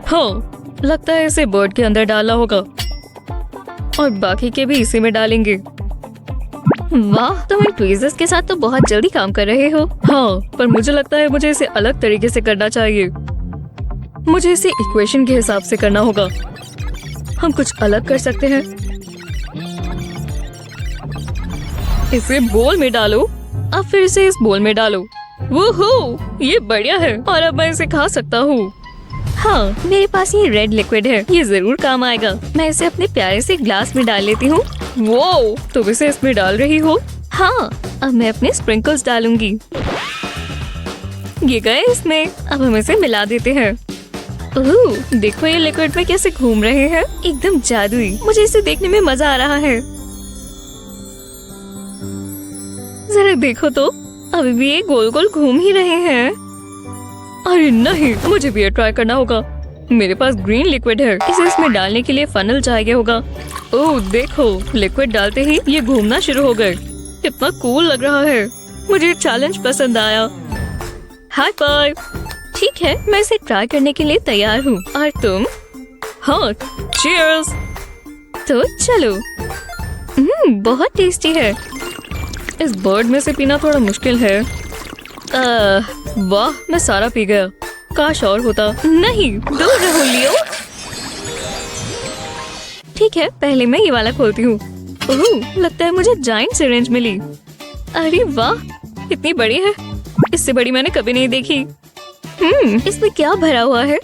हाँ, लगता है इसे बर्ड के अंदर डालना होगा और बाकी के भी इसी में डालेंगे। वाह, तुम इन ट्वीजर्स के साथ तो बहुत जल्दी काम कर रहे हो। हाँ, पर मुझे लगता है मुझे इसे अलग तरीके से करना चाहिए। मुझे इसे इक्वेशन के हिसाब से करना होगा। हम कुछ अलग कर सकते हैं। इसे बोल में डालो, अब फिर इसे इस बोल में डालो। वूहू, ये बढ़िया है और अब मैं इसे खा सकता हूँ। हाँ, मेरे पास ये रेड लिक्विड है, ये जरूर काम आएगा। मैं इसे अपने प्यारे से ग्लास में डाल लेती हूँ। वो, तुम इसे इसमें डाल रही हो? हाँ, अब मैं अपने स्प्रिंकल्स डालूंगी। ये गए इसमें। अब हम इसे मिला देते हैं। ओह, देखो ये लिक्विड में कैसे घूम रहे हैं, एकदम जादुई। मुझे इसे देखने में मजा आ रहा है। जरा देखो तो, अभी भी ये गोल गोल घूम ही रहे हैं। अरे नहीं, मुझे भी ये ट्राई करना होगा। मेरे पास ग्रीन लिक्विड है, इसे इसमें डालने के लिए फनल चाहिए होगा। ओह देखो, लिक्विड डालते ही ये घूमना शुरू हो गए। कितना कूल लग रहा है। मुझे ये चैलेंज पसंद आया। High five. ठीक है, मैं इसे ट्राई करने के लिए तैयार हूँ। और तुम? हाँ, चीयर्स। तो चलो। बहुत टेस्टी है। इस बर्ड में से पीना थोड़ा मुश्किल है। वाह, मैं सारा पी गया। काश और होता। नहीं, दूर रहो लियो। ठीक है, पहले मैं ये वाला खोलती हूँ। ओह, लगता है मुझे जायंट सिरिंज मिली। अरे वाह, इतनी बड़ी है। इससे बड़ी मैंने कभी नहीं देखी। इसमें क्या भरा हुआ है?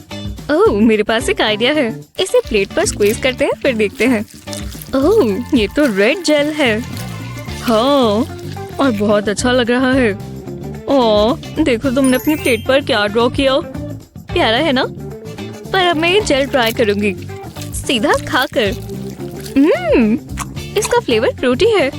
ओह, मेरे पास एक आइडिया है। इसे प्लेट पर स्क्वीज करते हैं, फिर देखते हैं। ओह, ये तो रेड जेल है। हाँ, और बहुत अच्छा लग रहा है। ओह, देखो तुमने अपनी प्लेट पर क्या ड्रॉ किया। प्यारा है ना? पर अब मैं ये जेल ट्राई करूंगी, सीधा खाकर। इसका फ्लेवर फ्रूटी है।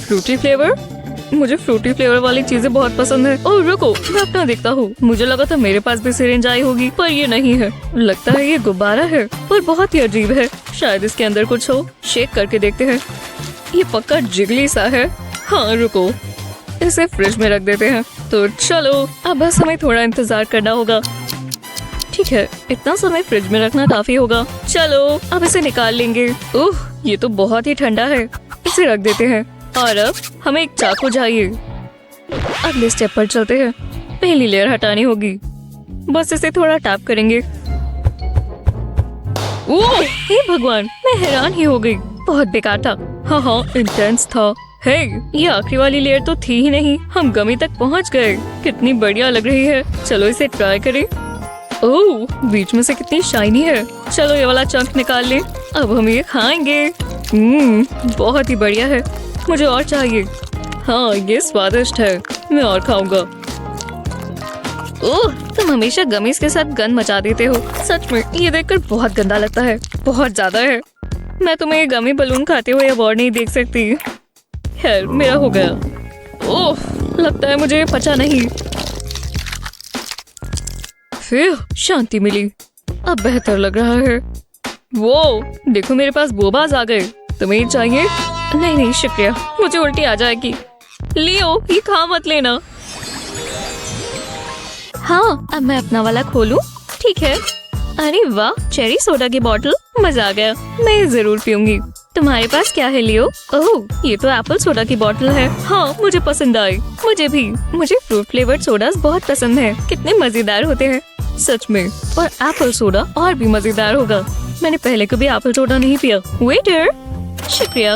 Fruity flavour? मुझे फ्रूटी फ्लेवर वाली चीजें बहुत पसंद है। ओह रुको, मैं अपना देखता हूँ। मुझे लगा था मेरे पास भी सिरिंज आई होगी, पर ये नहीं है। लगता है ये गुब्बारा है, पर बहुत ही अजीब है। शायद इसके अंदर कुछ हो। शेक करके देखते हैं। ये पक्का जिगली सा है। हाँ रुको, इसे फ्रिज में रख देते हैं। तो चलो, अब बस हमें थोड़ा इंतजार करना होगा। ठीक है, इतना समय फ्रिज में रखना काफी होगा। चलो, अब इसे निकाल लेंगे। ओह, ये तो बहुत ही ठंडा है। इसे रख देते हैं। और अब हमें एक चाकू चाहिए। अगले स्टेप पर चलते हैं। पहली लेयर हटानी होगी। बस इसे थोड़ा टैप करेंगे। ओह, हे भगवान, मैं हैरान ही हो गई। बहुत बेकार था। हाँ, इंटेंस था। हे, ये आखिरी वाली लेयर तो थी ही नहीं। हम गमी तक पहुंच गए। कितनी बढ़िया लग रही है। चलो इसे ट्राई करें। ओह, बीच में से कितनी शाइनी है। चलो ये वाला चंक निकाल लें। अब हम ये खाएंगे। बहुत ही बढ़िया है। मुझे और चाहिए। हाँ, ये स्वादिष्ट है। मैं और खाऊंगा। ओह, तुम हमेशा गमीज के साथ गंद मचा देते हो। सच में ये देखकर बहुत गंदा लगता है। बहुत ज्यादा है। मैं तुम्हें ये गमी बलून खाते हुए अब और नहीं देख सकती। खैर, मेरा हो गया। ओह, लगता है मुझे पचा नहीं। फिर शांति मिली। अब बेहतर लग रहा है। वो देखो, मेरे पास बोबाज आ गए। तुम्हें ये चाहिए? नहीं नहीं शुक्रिया, मुझे उल्टी आ जाएगी। लियो, ये खा मत लेना। हाँ, अब मैं अपना वाला खोलूं? ठीक है। अरे वाह, चेरी सोडा की बोतल। मजा आ गया। मैं ये जरूर पीऊंगी। तुम्हारे पास क्या है लियो? ओह, ये तो एप्पल सोडा की बोतल है। हाँ, मुझे पसंद आई। मुझे भी। मुझे फ्रूट फ्लेवर्ड सोडास बहुत पसंद है। कितने मजेदार होते हैं। सच में। और एप्पल सोडा और भी मजेदार होगा। मैंने पहले कभी एप्पल सोडा नहीं पिया। वेटर, शुक्रिया।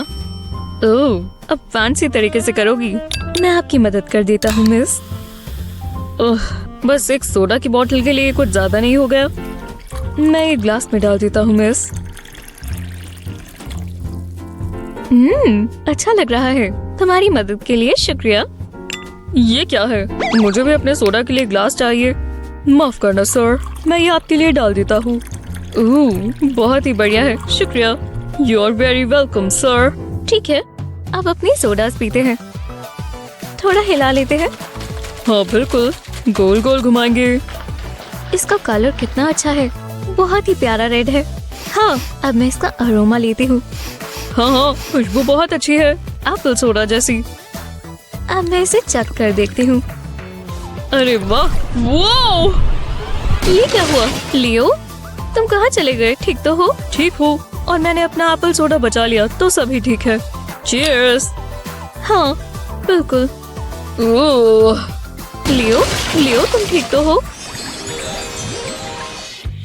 ओह, अब फैंसी तरीके से करोगी। मैं आपकी मदद कर देता हूँ मिस। ओह, बस एक सोडा की बोतल के लिए कुछ ज्यादा नहीं हो गया। मैं एक ग्लास में डाल देता हूँ मिस। अच्छा लग रहा है। तुम्हारी मदद के लिए शुक्रिया। ये क्या है? मुझे भी अपने सोडा के लिए ग्लास चाहिए। माफ करना सर, मैं ये आपके लिए डाल देता हूँ। बहुत ही बढ़िया है। शुक्रिया। You are very welcome sir. ठीक है, अब अपनी सोडास पीते हैं। थोड़ा हिला लेते हैं। हाँ बिल्कुल, गोल गोल घुमाएंगे। इसका कलर कितना अच्छा है, बहुत ही प्यारा रेड है। हाँ, अब मैं इसका अरोमा लेती हूँ। हाँ, खुशबू बहुत अच्छी है, एप्पल सोडा जैसी। अब मैं इसे चख कर देखती हूँ। अरे वाह, वो ये क्या हुआ? लियो, तुम कहाँ चले गए? ठीक तो हो? ठीक हो, और मैंने अपना एप्पल सोडा बचा लिया तो सभी ठीक है। चीयर्स। हाँ बिल्कुल। ओह, लियो तुम ठीक तो हो?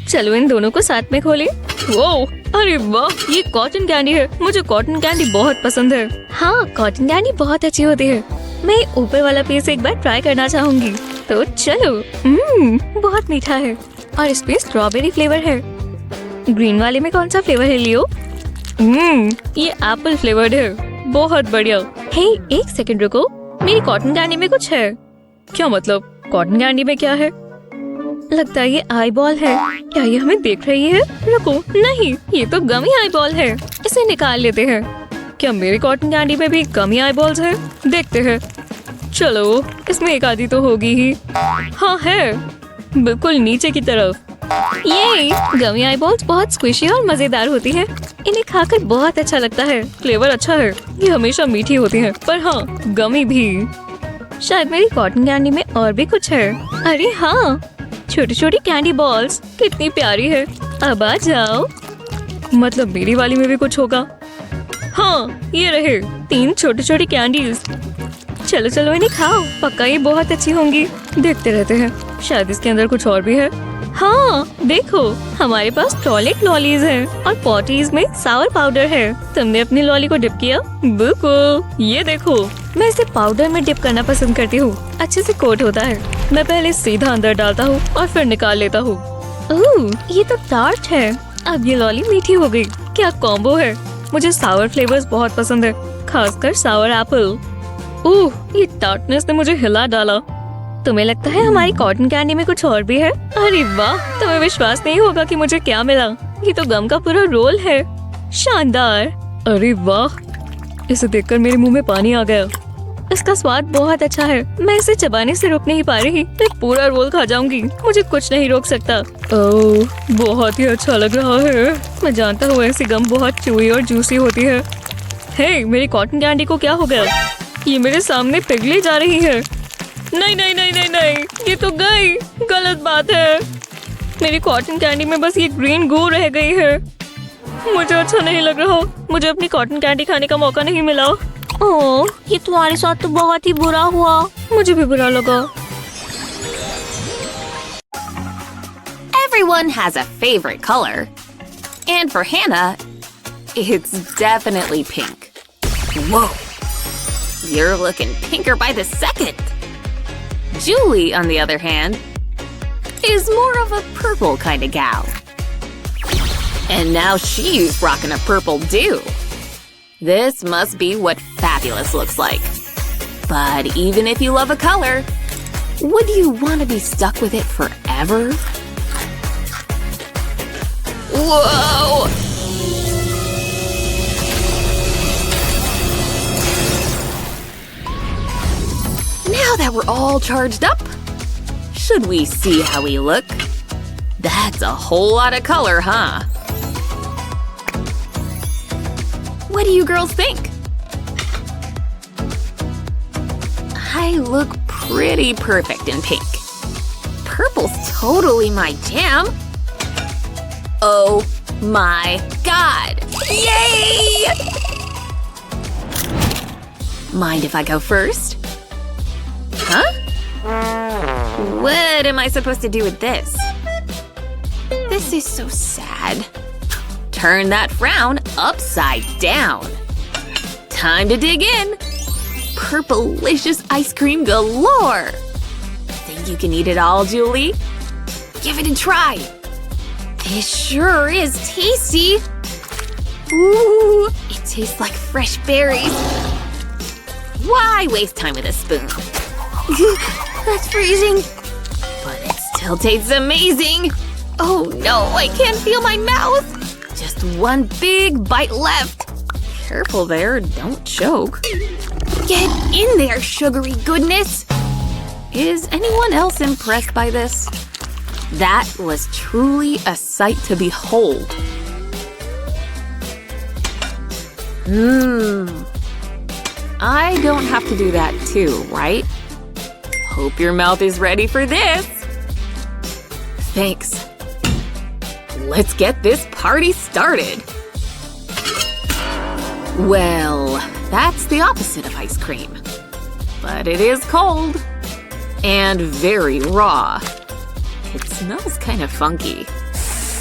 चलो इन दोनों को साथ में खोलें। वो, अरे वाह, ये कॉटन कैंडी है। मुझे कॉटन कैंडी बहुत पसंद है। हाँ, कॉटन कैंडी बहुत अच्छी होती है। मैं ऊपर वाला पीस एक बार ट्राई करना चाहूंगी। तो चलो। बहुत मीठा है और इसमें स्ट्रॉबेरी फ्लेवर है। ग्रीन वाले में कौन सा फ्लेवर है लियो? ये एप्पल फ्लेवर्ड है। बहुत बढ़िया। हे, एक सेकंड रुको, मेरी कॉटन कैंडी में कुछ है। क्या मतलब? कॉटन कैंडी में क्या है? लगता है ये आई बॉल है। क्या ये हमें देख रही है? रुको, नहीं, ये तो गमी आई बॉल है। इसे निकाल लेते हैं। क्या मेरी कॉटन कैंडी में भी गमी आई बॉल्स है? देखते हैं। चलो, इसमें एक आधी तो होगी ही। हाँ है, बिल्कुल नीचे की तरफ। ये गमी आई बॉल्स बहुत स्क्विशी और मजेदार होती है। इन्हें खाकर बहुत अच्छा लगता है। फ्लेवर अच्छा है। ये हमेशा मीठी होती है, पर हाँ, गमी भी। शायद मेरी कॉटन कैंडी में और भी कुछ है। अरे हाँ, छोटी छोटी कैंडी बॉल्स, कितनी प्यारी है। अब आ जाओ। मतलब मेरी वाली में भी कुछ होगा। हाँ, ये रहे 3 छोटी छोटी कैंडीज। चलो चलो इन्हें खाओ, पक्का ये बहुत अच्छी होंगी। देखते रहते हैं, शायद इसके अंदर कुछ और भी है। हाँ देखो, हमारे पास टॉयलेट लॉलीज हैं और पॉटीज में सावर पाउडर है। तुमने अपनी लॉली को डिप किया? बिल्कुल, ये देखो। मैं इसे पाउडर में डिप करना पसंद करती हूँ। अच्छे से कोट होता है। मैं पहले सीधा अंदर डालता हूँ और फिर निकाल लेता हूँ। ओह, ये तो टार्ट है। अब ये लॉली मीठी हो गई। क्या कॉम्बो है। मुझे सावर फ्लेवर्स बहुत पसंद है, खासकर सावर एप्पल। ओह, ये टार्टनेस ने मुझे हिला डाला। तुम्हें लगता है हमारी कॉटन कैंडी में कुछ और भी है? अरे वाह, तुम्हें विश्वास नहीं होगा कि मुझे क्या मिला। ये तो गम का पूरा रोल है। शानदार। अरे वाह, इसे देखकर मेरे मुंह में पानी आ गया। इसका स्वाद बहुत अच्छा है। मैं इसे चबाने से रुक नहीं पा रही। मैं पूरा रोल खा जाऊंगी। मुझे कुछ नहीं रोक सकता। ओह, बहुत ही अच्छा लग रहा है। मैं जानता हूँ ऐसी गम बहुत चूई और जूसी होती है। हे, मेरी कॉटन कैंडी को क्या हो गया? ये मेरे सामने पिघली जा रही है। नहीं नहीं नहीं नहीं नहीं, ये तो गई। गलत बात है। मेरी कॉटन कैंडी में बस ये ग्रीन गू रह गई है। मुझे अच्छा नहीं लग रहा। मुझे अपनी कॉटन कैंडी खाने का मौका नहीं मिला। ओह, ये तुम्हारे साथ तो बहुत ही बुरा हुआ। मुझे भी बुरा लगा। Everyone has a favorite color. And for Hannah, it's definitely pink. Whoa! You're looking pinker by the second. Julie, on the other hand, is more of a purple kind of gal. And now she's rocking a purple do. This must be what fabulous looks like. But even if you love a color, would you want to be stuck with it forever? Whoa! Now that we're all charged up, should we see how we look? That's a whole lot of color, huh? What do you girls think? I look pretty perfect in pink. Purple's totally my jam. Oh my god! Yay! Mind if I go first? Huh? What am I supposed to do with this? This is so sad. Turn that frown upside down. Time to dig in. Purplicious ice cream galore. Think you can eat it all, Julie? Give it a try. This sure is tasty. Ooh, it tastes like fresh berries. Why waste time with a spoon? That's freezing. But it still tastes amazing. Oh no, I can't feel my mouth. Just one big bite left. Careful there, don't choke. Get in there, sugary goodness! Is anyone else impressed by this? That was truly a sight to behold. I don't have to do that too, right? Hope your mouth is ready for this. Thanks. Let's get this party started. Well, that's the opposite of ice cream. But it is cold. And very raw. It smells kind of funky.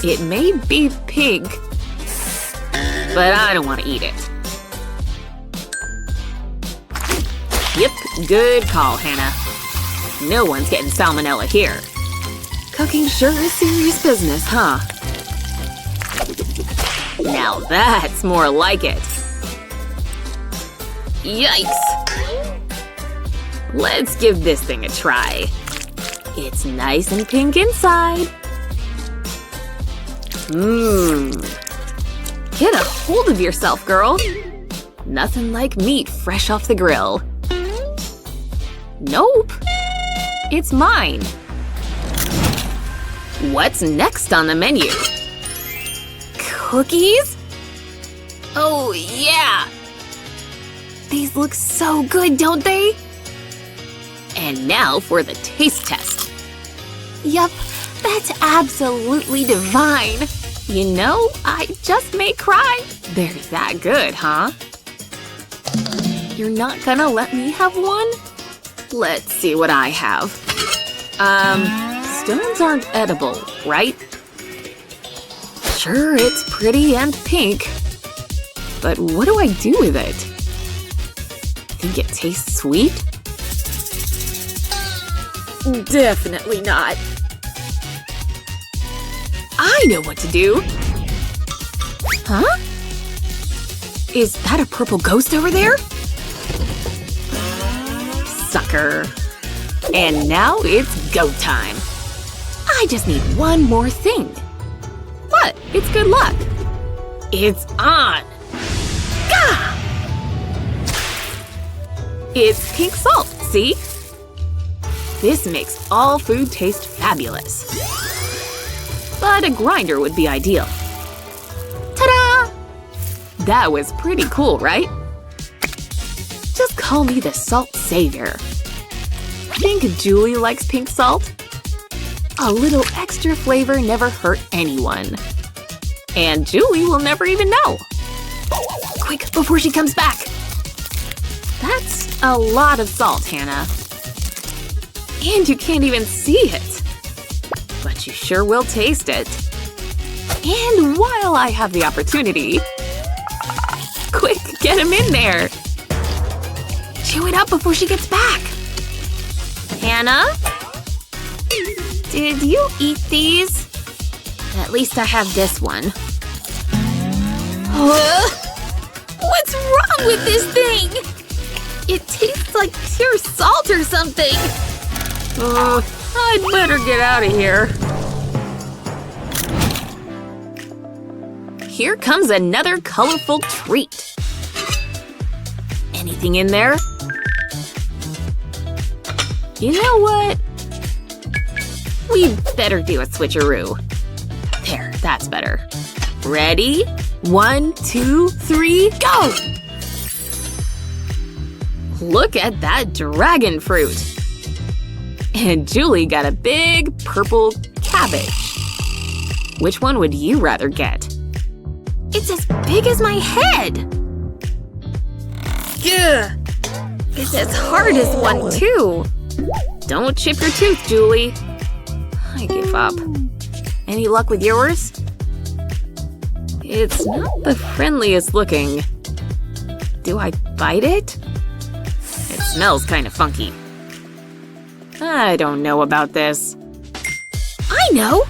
It may be pink, but I don't want to eat it. Yep, good call, Hannah. No one's getting salmonella here. Cooking sure is serious business, huh? Now that's more like it. Yikes! Let's give this thing a try. It's nice and pink inside. Get a hold of yourself, girl. Nothing like meat fresh off the grill. Nope. It's mine. What's next on the menu? Cookies? Oh, yeah! These look so good, don't they? And now for the taste test. Yup, that's absolutely divine. You know, I just may cry. They're that good, huh? You're not gonna let me have one? Let's see what I have. Stones aren't edible, right? Sure, it's pretty and pink. But what do I do with it? Think it tastes sweet? Definitely not. I know what to do! Huh? Is that a purple ghost over there? Sucker. And now it's go time. I just need one more thing. What? It's good luck. It's on! Gah! It's pink salt, see? This makes all food taste fabulous. But a grinder would be ideal. Ta-da! That was pretty cool, right? Just call me the salt savior. Think Julie likes pink salt? A little extra flavor never hurt anyone. And Julie will never even know. Quick, before she comes back! That's a lot of salt, Hannah. And you can't even see it. But you sure will taste it. And while I have the opportunity… Quick, get him in there! Chew it up before she gets back! Hannah? Did you eat these? At least I have this one. What's wrong with this thing? It tastes like pure salt or something. I'd better get out of here. Here comes another colorful treat. Anything in there? You know what? We'd better do a switcheroo. There, that's better. Ready? 1, 2, 3, go! Look at that dragon fruit! And Julie got a big purple cabbage. Which one would you rather get? It's as big as my head! Ugh! It's as hard as one, too! Don't chip your tooth, Julie. I give up. Any luck with yours? It's not the friendliest looking. Do I bite it? It smells kind of funky. I don't know about this. I know!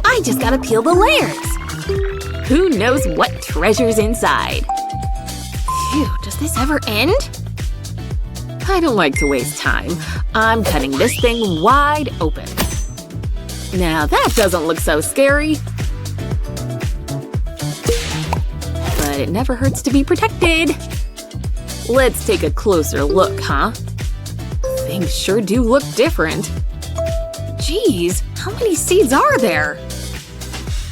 I just gotta peel the layers. Who knows what treasure's inside? Phew, does this ever end? I don't like to waste time. I'm cutting this thing wide open. Now that doesn't look so scary. But but it never hurts to be protected. Let's take a closer look, huh? Things sure do look different. Geez, how many seeds are there?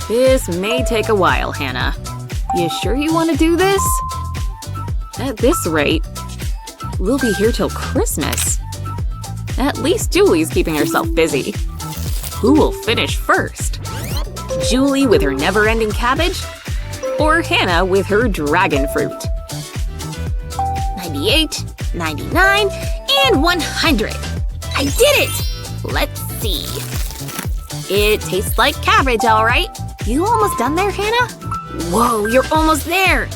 This may take a while, Hannah. You sure you want to do this? At this rate, we'll be here till Christmas. At least Julie's keeping herself busy. Who will finish first? Julie with her never-ending cabbage? Or Hannah with her dragon fruit? 98, 99, and 100! I did it! Let's see. It tastes like cabbage, alright. You almost done there, Hannah? Whoa, you're almost there!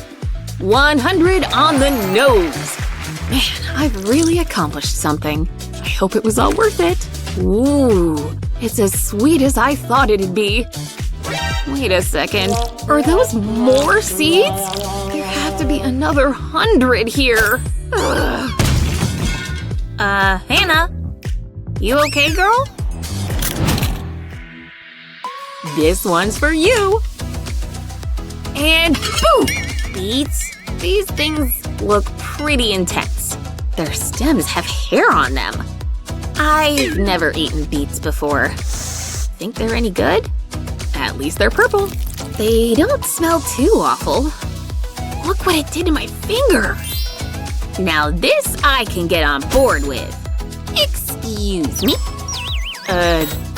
100 on the nose! Man, I've really accomplished something. I hope it was all worth it. Ooh, it's as sweet as I thought it'd be. Wait a second, are those more seeds? There have to be another 100 here. Ugh. Hannah? You okay, girl? This one's for you. And boom! Beets? These things look pretty intense. Their stems have hair on them. I've never eaten beets before. Think they're any good? At least they're purple. They don't smell too awful. Look what it did to my finger. Now this I can get on board with. Excuse me?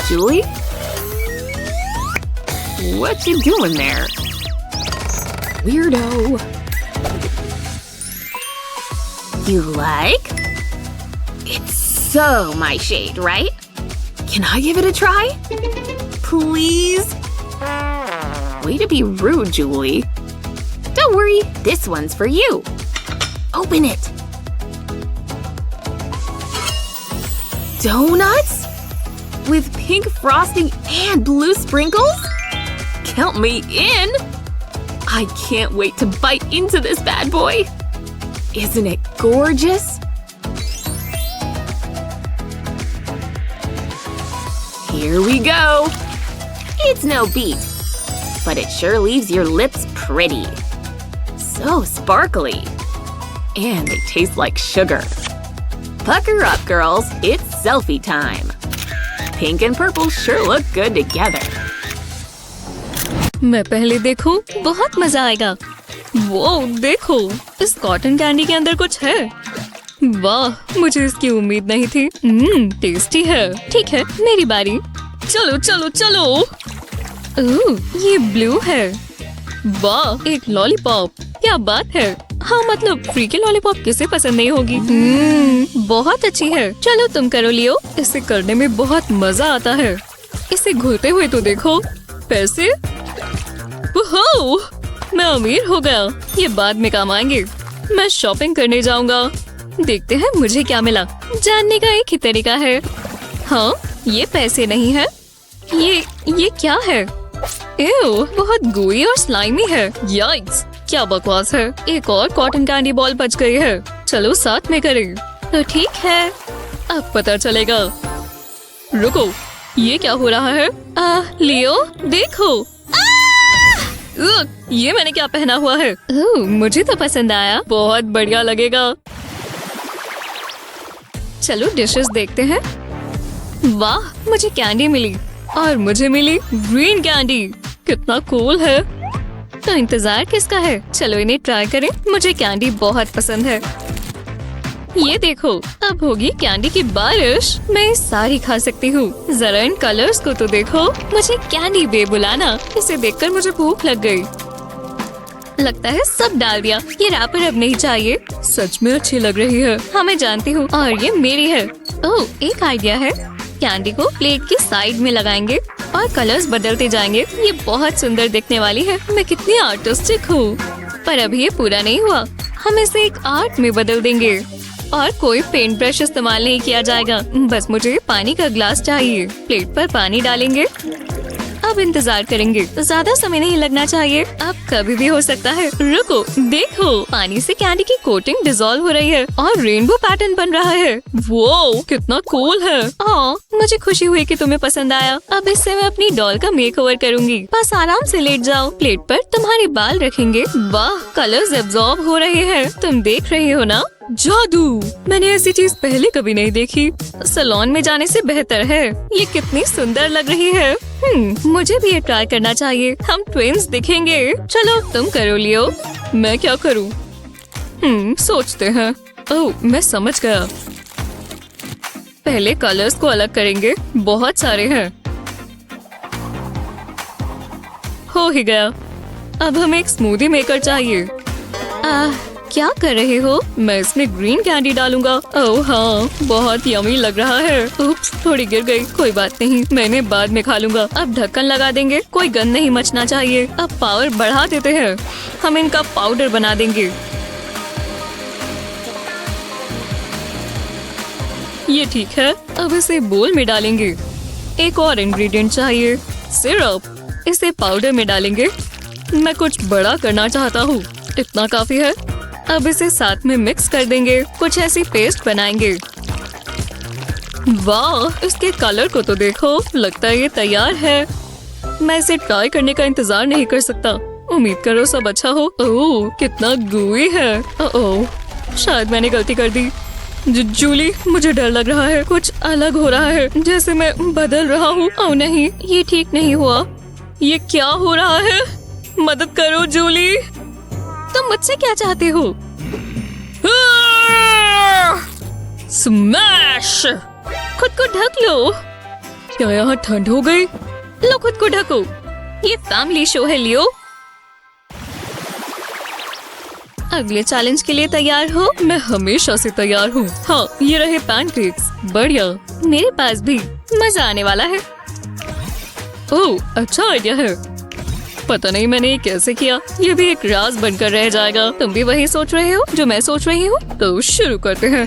Julie? What you doing there? Weirdo. You like? It's so my shade, right? Can I give it a try? Please? Way to be rude, Julie. Don't worry, this one's for you. Open it. Donuts? With pink frosting and blue sprinkles? Count me in! I can't wait to bite into this bad boy. Isn't it gorgeous? Here we go. It's no beet, but it sure leaves your lips pretty. So sparkly. And they taste like sugar. Pucker up, girls. It's selfie time. Pink and purple sure look good together. मैं पहले देखूं, बहुत मजा आएगा। वो देखो, इस cotton candy के अंदर कुछ है। वाह, मुझे इसकी उम्मीद नहीं थी। टेस्टी है। ठीक है, मेरी बारी। चलो चलो चलो। ये ब्लू है। वाह, एक लॉलीपॉप। क्या बात है। हाँ, मतलब फ्री के लॉलीपॉप किसे पसंद नहीं होगी। बहुत अच्छी है। चलो तुम करो लियो। इसे करने में बहुत मजा आता है। इसे घुलते हुए तो देखो। पैसे? ओहो, मैं अमीर हो गया। ये बाद में काम आएंगे। मैं शॉपिंग करने जाऊंगा। देखते हैं मुझे क्या मिला। जानने का एक ही तरीका है। हाँ, ये पैसे नहीं है। ये क्या है? एव, बहुत gooey और स्लाइमी है। याइक्स, क्या बकवास है। एक और कॉटन कैंडी बॉल बच गई है। चलो साथ में करें। तो ठीक है, अब पता चलेगा। रुको, ये क्या हो रहा है? लियो, देखो। ये मैंने क्या पहना हुआ है? मुझे तो पसंद आया। बहुत बढ़िया लगेगा। चलो डिशेस देखते हैं। वाह, मुझे कैंडी मिली और मुझे मिली ग्रीन कैंडी। कितना कूल है। तो इंतजार किसका है? चलो इन्हें ट्राई करें। मुझे कैंडी बहुत पसंद है। ये देखो, अब होगी कैंडी की बारिश। मैं ये सारी खा सकती हूँ। जरा इन कलर्स को तो देखो। मुझे कैंडी बे बुलाना। इसे देखकर मुझे भूख लग गई। लगता है सब डाल दिया। ये रैपर अब नहीं चाहिए। सच में अच्छी लग रही है। हाँ, मैं जानती हूँ। और ये मेरी है। ओह, एक आइडिया है। कैंडी को प्लेट की साइड में लगाएंगे और कलर्स बदलते जाएंगे। ये बहुत सुंदर दिखने वाली है। मैं कितनी आर्टिस्टिक हूँ। पर अभी ये पूरा नहीं हुआ। हम इसे एक आर्ट में बदल देंगे और कोई पेंट ब्रश इस्तेमाल नहीं किया जाएगा। बस मुझे पानी का ग्लास चाहिए। प्लेट पर पानी डालेंगे अब इंतजार करेंगे, ज्यादा समय नहीं लगना चाहिए, अब कभी भी हो सकता है। रुको, देखो, पानी से कैंडी की कोटिंग डिसॉल्व हो रही है और रेनबो पैटर्न बन रहा है। वो कितना कूल है। मुझे खुशी हुई कि तुम्हें पसंद आया। अब इससे मैं अपनी डॉल का मेकओवर करूंगी। बस आराम से लेट जाओ, प्लेट पर तुम्हारे बाल रखेंगे। वाह, कलर्स एब्जॉर्ब हो रहे हैं, तुम देख रही हो ना? जादू, मैंने ऐसी चीज पहले कभी नहीं देखी। सैलून में जाने से बेहतर है। ये कितनी सुंदर लग रही है। मुझे भी ये ट्राई करना चाहिए। हम ट्विंस दिखेंगे। चलो तुम करो लियो, मैं क्या करूँ? सोचते हैं। ओह, मैं समझ गया। पहले कलर्स को अलग करेंगे, बहुत सारे हैं। हो ही गया। अब हमें एक स्मूदी मेकर चाहिए। क्या कर रहे हो? मैं इसमें ग्रीन कैंडी डालूंगा। ओह हाँ, बहुत यमी लग रहा है। उप्स, थोड़ी गिर गई, कोई बात नहीं, मैंने बाद में खा लूंगा। अब ढक्कन लगा देंगे, कोई गंध नहीं मचना चाहिए। अब पावर बढ़ा देते हैं, हम इनका पाउडर बना देंगे। ये ठीक है, अब इसे बोल में डालेंगे। एक और इंग्रेडिएंट चाहिए, सिरप। इसे पाउडर में डालेंगे। मैं कुछ बड़ा करना चाहता हूँ, इतना काफी है। अब इसे साथ में मिक्स कर देंगे, कुछ ऐसी पेस्ट बनाएंगे। वाह, इसके कलर को तो देखो, लगता है ये तैयार है। मैं इसे ट्राई करने का इंतजार नहीं कर सकता। उम्मीद करो सब अच्छा हो। ओह, कितना gooey है। ओह, शायद मैंने गलती कर दी। जूली, मुझे डर लग रहा है, कुछ अलग हो रहा है, जैसे मैं बदल रहा हूँ। ओह नहीं, ये ठीक नहीं हुआ। ये क्या हो रहा है? मदद करो जूली। तुम मुझसे क्या चाहते हो? स्मैश! खुद को ढक लो। क्या यहाँ ठंड हो गई? लो, खुद को ढको। ये फैमिली शो है, लियो। अगले चैलेंज के लिए तैयार हो? मैं हमेशा से तैयार हूँ। हाँ, ये रहे पैनकेक्स, बढ़िया। मेरे पास भी, मजा आने वाला है। ओह, अच्छा आइडिया है। पता नहीं मैंने ये कैसे किया, ये भी एक राज बनकर रह जाएगा। तुम भी वही सोच रहे हो जो मैं सोच रही हूँ? तो शुरू करते हैं।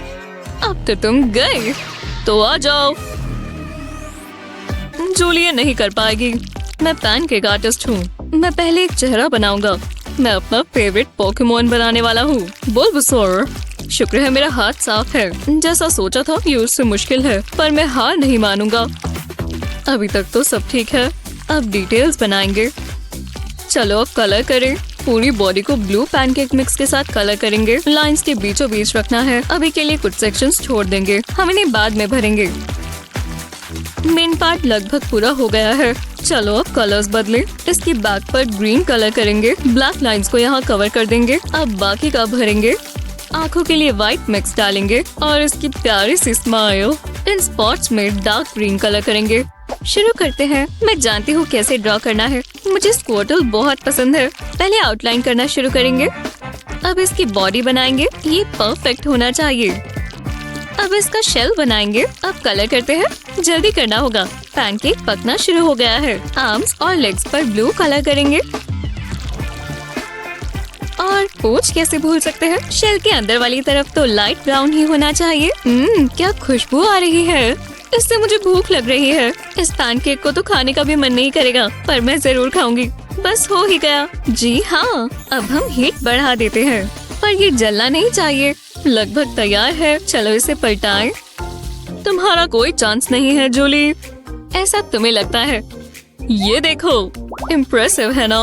अब तो तुम गए, तो आ जाओ। जूली ये नहीं कर पाएगी, मैं पैनकेक आर्टिस्ट हूँ। मैं पहले एक चेहरा बनाऊंगा। मैं अपना फेवरेट पोकेमोन बनाने वाला हूँ, बुलबुसौर। शुक्र है मेरा हाथ साफ है। जैसा सोचा था ये उससे मुश्किल है, पर मैं हार नहीं मानूंगा। अभी तक तो सब ठीक है। अब डिटेल्स बनाएंगे। चलो अब कलर करें। पूरी बॉडी को ब्लू पैनकेक मिक्स के साथ कलर करेंगे। लाइंस के बीचों बीच रखना है। अभी के लिए कुछ सेक्शंस छोड़ देंगे, हम इन्हें बाद में भरेंगे। मेन पार्ट लगभग पूरा हो गया है। चलो अब कलर्स बदले। इसकी बैक पर ग्रीन कलर करेंगे। ब्लैक लाइंस को यहाँ कवर कर देंगे। अब बाकी का भरेंगे। आँखों के लिए व्हाइट मिक्स डालेंगे और इसकी प्यारी सी स्माइल। इन स्पॉट्स में डार्क ग्रीन कलर करेंगे। शुरू करते हैं। मैं जानती हूँ कैसे ड्रॉ करना है। मुझे स्क्वार्टल बहुत पसंद है। पहले आउटलाइन करना शुरू करेंगे। अब इसकी बॉडी बनाएंगे। ये परफेक्ट होना चाहिए। अब इसका शेल बनाएंगे। अब कलर करते हैं, जल्दी करना होगा। पैनकेक पकना शुरू हो गया है। आर्म्स और लेग्स पर ब्लू कलर करेंगे। और पूंछ कैसे भूल सकते हैं? शेल के अंदर वाली तरफ तो लाइट ब्राउन ही होना चाहिए। क्या खुशबू आ रही है। इससे मुझे भूख लग रही है। इस पैनकेक को तो खाने का भी मन नहीं करेगा, पर मैं जरूर खाऊंगी। बस हो ही गया। जी हाँ, अब हम हीट बढ़ा देते हैं, पर ये जलना नहीं चाहिए। लगभग तैयार है। चलो इसे पलटाएं। तुम्हारा कोई चांस नहीं है जूली, ऐसा तुम्हें लगता है। ये देखो, इम्प्रेसिव है ना?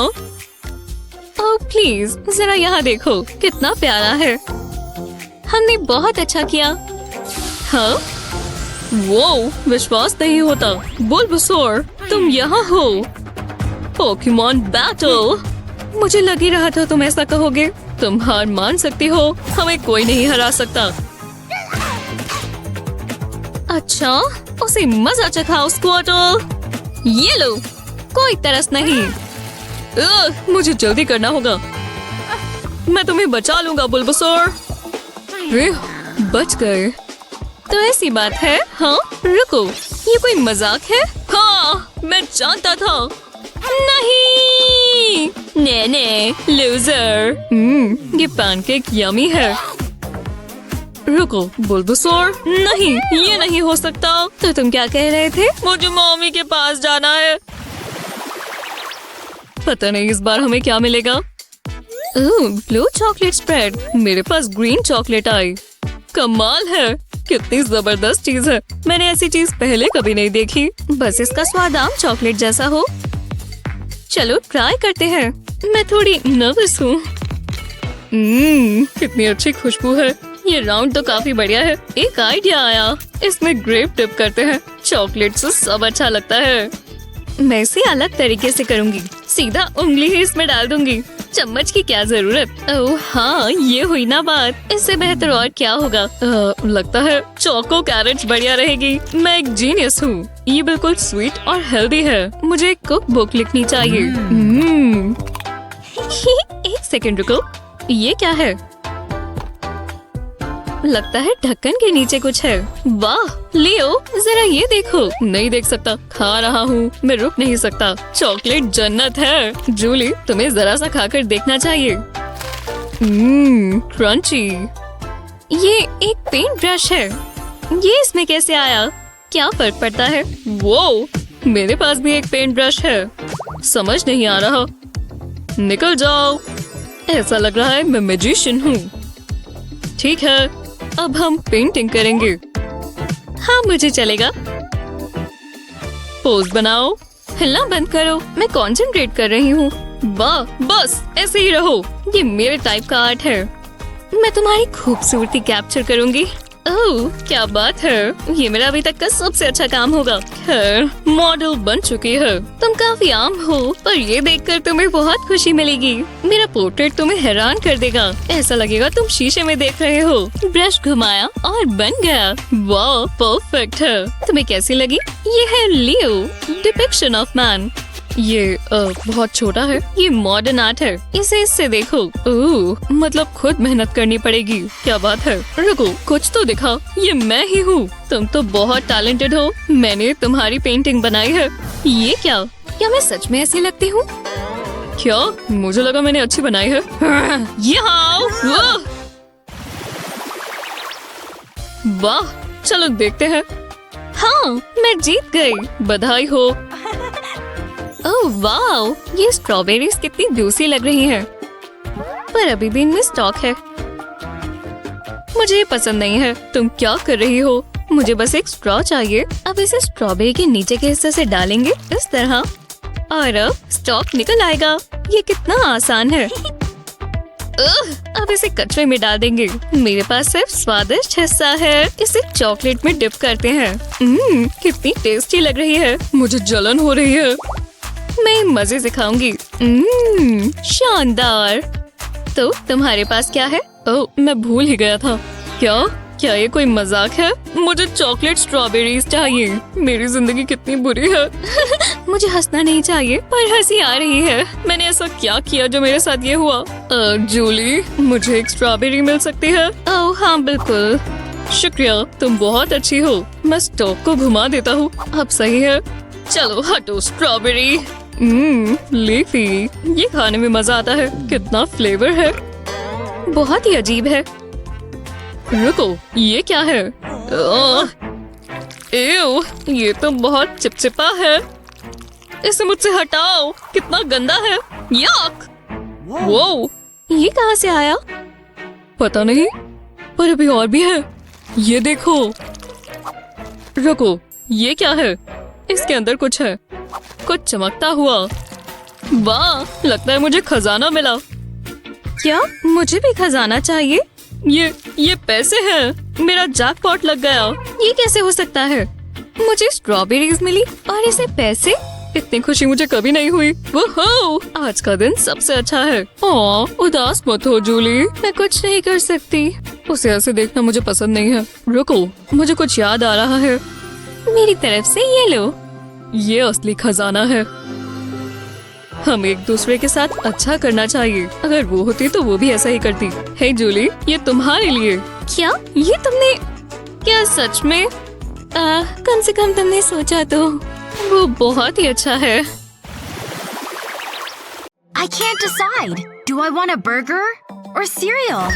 ओह प्लीज जरा यहाँ देखो, कितना प्यारा है। हमने बहुत अच्छा किया। हाँ, वो विश्वास नहीं होता। बुलबुसौर, तुम यहाँ हो। Pokemon battle. मुझे लग ही रहा था तुम ऐसा कहोगे। तुम हार मान सकती हो, हमें कोई नहीं हरा सकता। अच्छा, उसे मजा चखाओ स्क्वार्टल। ये लो, कोई तरस नहीं। मुझे जल्दी करना होगा। मैं तुम्हें बचा लूंगा बुलबुसौर। बच गए। तो ऐसी बात है। हाँ रुको, ये कोई मजाक है? हाँ, मैं जानता था। नहीं, ने लूजर। ये पैनकेक यमी है। रुको बुलबुसौर, नहीं, ये नहीं हो सकता। तो तुम क्या कह रहे थे? मुझे मम्मी के पास जाना है। पता नहीं इस बार हमें क्या मिलेगा। ब्लू चॉकलेट स्प्रेड, मेरे पास ग्रीन चॉकलेट आई। कमाल है, कितनी जबरदस्त चीज है। मैंने ऐसी चीज पहले कभी नहीं देखी। बस इसका स्वाद आम चॉकलेट जैसा हो। चलो ट्राई करते हैं। मैं थोड़ी नर्वस हूँ। कितनी अच्छी खुशबू है। ये राउंड तो काफी बढ़िया है। एक आइडिया आया, इसमें ग्रेप डिप करते हैं। चॉकलेट से सब अच्छा लगता है। मैं इसे अलग तरीके से करूँगी। सीधा उंगली ही इसमें डाल दूंगी। चम्मच की क्या जरूरत। ओह हाँ, ये हुई ना बात। इससे बेहतर और क्या होगा। लगता है चोको कैरेट्स बढ़िया रहेगी। मैं एक जीनियस हूँ। ये बिल्कुल स्वीट और हेल्दी है। मुझे एक कुक बुक लिखनी चाहिए। एक सेकंड रुको, ये क्या है। लगता है ढक्कन के नीचे कुछ है। वाह लियो, जरा ये देखो। नहीं देख सकता, खा रहा हूँ। मैं रुक नहीं सकता। चॉकलेट जन्नत है। जूली, तुम्हें जरा सा खाकर देखना चाहिए। क्रंची। ये एक पेंट ब्रश है। ये इसमें कैसे आया। क्या फर्क पड़ता है। वो मेरे पास भी एक पेंट ब्रश है। समझ नहीं आ रहा। निकल जाओ। ऐसा लग रहा है मैं मैजिशियन हूँ। ठीक है, अब हम पेंटिंग करेंगे। हाँ मुझे चलेगा। पोज बनाओ। हिलना बंद करो। मैं कंसंट्रेट कर रही हूँ। वाह, बस ऐसे ही रहो। ये मेरे टाइप का आर्ट है। मैं तुम्हारी खूबसूरती कैप्चर करूँगी। ओह क्या बात है। ये मेरा अभी तक का सबसे अच्छा काम होगा। खैर, मॉडल बन चुकी है। तुम काफी आम हो, पर ये देखकर तुम्हें बहुत खुशी मिलेगी। मेरा पोर्ट्रेट तुम्हें हैरान कर देगा। ऐसा लगेगा तुम शीशे में देख रहे हो। ब्रश घुमाया और बन गया। वाह परफेक्ट है। तुम्हें कैसी लगी। ये है लियो, डिपिक्शन ऑफ मैन। ये बहुत छोटा है। ये मॉडर्न आर्ट है। इसे इससे देखो। ओह, मतलब खुद मेहनत करनी पड़ेगी। क्या बात है। रुको, कुछ तो दिखा। ये मैं ही हूँ। तुम तो बहुत टैलेंटेड हो। मैंने तुम्हारी पेंटिंग बनाई है। ये क्या मैं सच में ऐसी लगती हूँ। क्या, मुझे लगा मैंने अच्छी बनाई है। वाह, चलो देखते हैं। हाँ, मैं जीत गई। बधाई हो। ओह वाह, ये स्ट्रॉबेरीज कितनी जूसी लग रही हैं। पर अभी भी इनमें स्टॉक है। मुझे ये पसंद नहीं है। तुम क्या कर रही हो। मुझे बस एक स्ट्रॉ चाहिए। अब इसे स्ट्रॉबेरी के नीचे के हिस्से से डालेंगे इस तरह, और अब स्टॉक निकल आएगा। ये कितना आसान है। अब इसे कचरे में डाल देंगे। मेरे पास सिर्फ स्वादिष्ट हिस्सा है। इसे चॉकलेट में डिप करते हैं। कितनी टेस्टी लग रही है। मुझे जलन हो रही है। मैं मजे से खाऊंगी। शानदार। तो तुम्हारे पास क्या है। ओह, मैं भूल ही गया था। क्या ये कोई मजाक है। मुझे चॉकलेट स्ट्रॉबेरीज चाहिए। मेरी जिंदगी कितनी बुरी है। मुझे हंसना नहीं चाहिए, पर हंसी आ रही है। मैंने ऐसा क्या किया जो मेरे साथ ये हुआ। जूली, मुझे एक स्ट्रॉबेरी मिल सकती है। ओह हाँ बिल्कुल, शुक्रिया, तुम बहुत अच्छी हो। मैं स्टॉक को घुमा देता हूँ। अब सही है। चलो हटो स्ट्रॉबेरी। लीफी, ये खाने में मजा आता है। कितना फ्लेवर है। बहुत ही अजीब है। रुको, ये क्या है। एव, ये तो बहुत चिपचिपा है। इसे मुझसे हटाओ। कितना गंदा है। याक। वो ये कहाँ से आया। पता नहीं, पर अभी और भी है। ये देखो। रुको, ये क्या है। इसके अंदर कुछ है, कुछ चमकता हुआ। वाह, लगता है मुझे खजाना मिला। क्या मुझे भी खजाना चाहिए। ये पैसे हैं। मेरा जैकपॉट लग गया। ये कैसे हो सकता है। मुझे स्ट्रॉबेरीज मिली और इसे पैसे। इतनी खुशी मुझे कभी नहीं हुई। वो आज का दिन सबसे अच्छा है। उदास मत हो जूली, मैं कुछ नहीं कर सकती। उसे ऐसे देखना मुझे पसंद नहीं है। रुको, मुझे कुछ याद आ रहा है। मेरी तरफ से ये लो। ये असली खजाना है। हम एक दूसरे के साथ अच्छा करना चाहिए। अगर वो होती तो वो भी ऐसा ही करती। हे जूली, ये तुम्हारे लिए। क्या ये तुमने। क्या सच में। कम से कम तुमने सोचा तो। वो बहुत ही अच्छा है। I can't decide. Do I want a burger or cereal?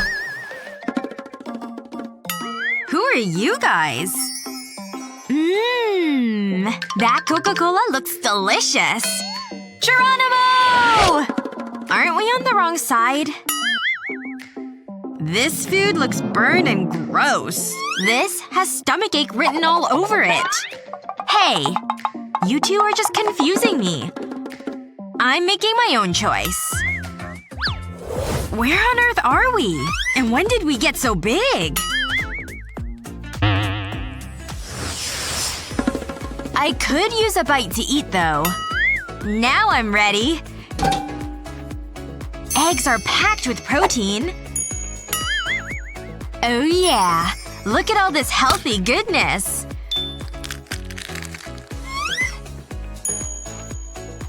Who are you guys? That Coca-Cola looks delicious. Geronimo! no! Aren't we on the wrong side? This food looks burned and gross. This has stomachache written all over it. Hey, you two are just confusing me. I'm making my own choice. Where on earth are we? And when did we get so big? I could use a bite to eat, though. Now I'm ready. Eggs are packed with protein. Oh yeah. Look at all this healthy goodness.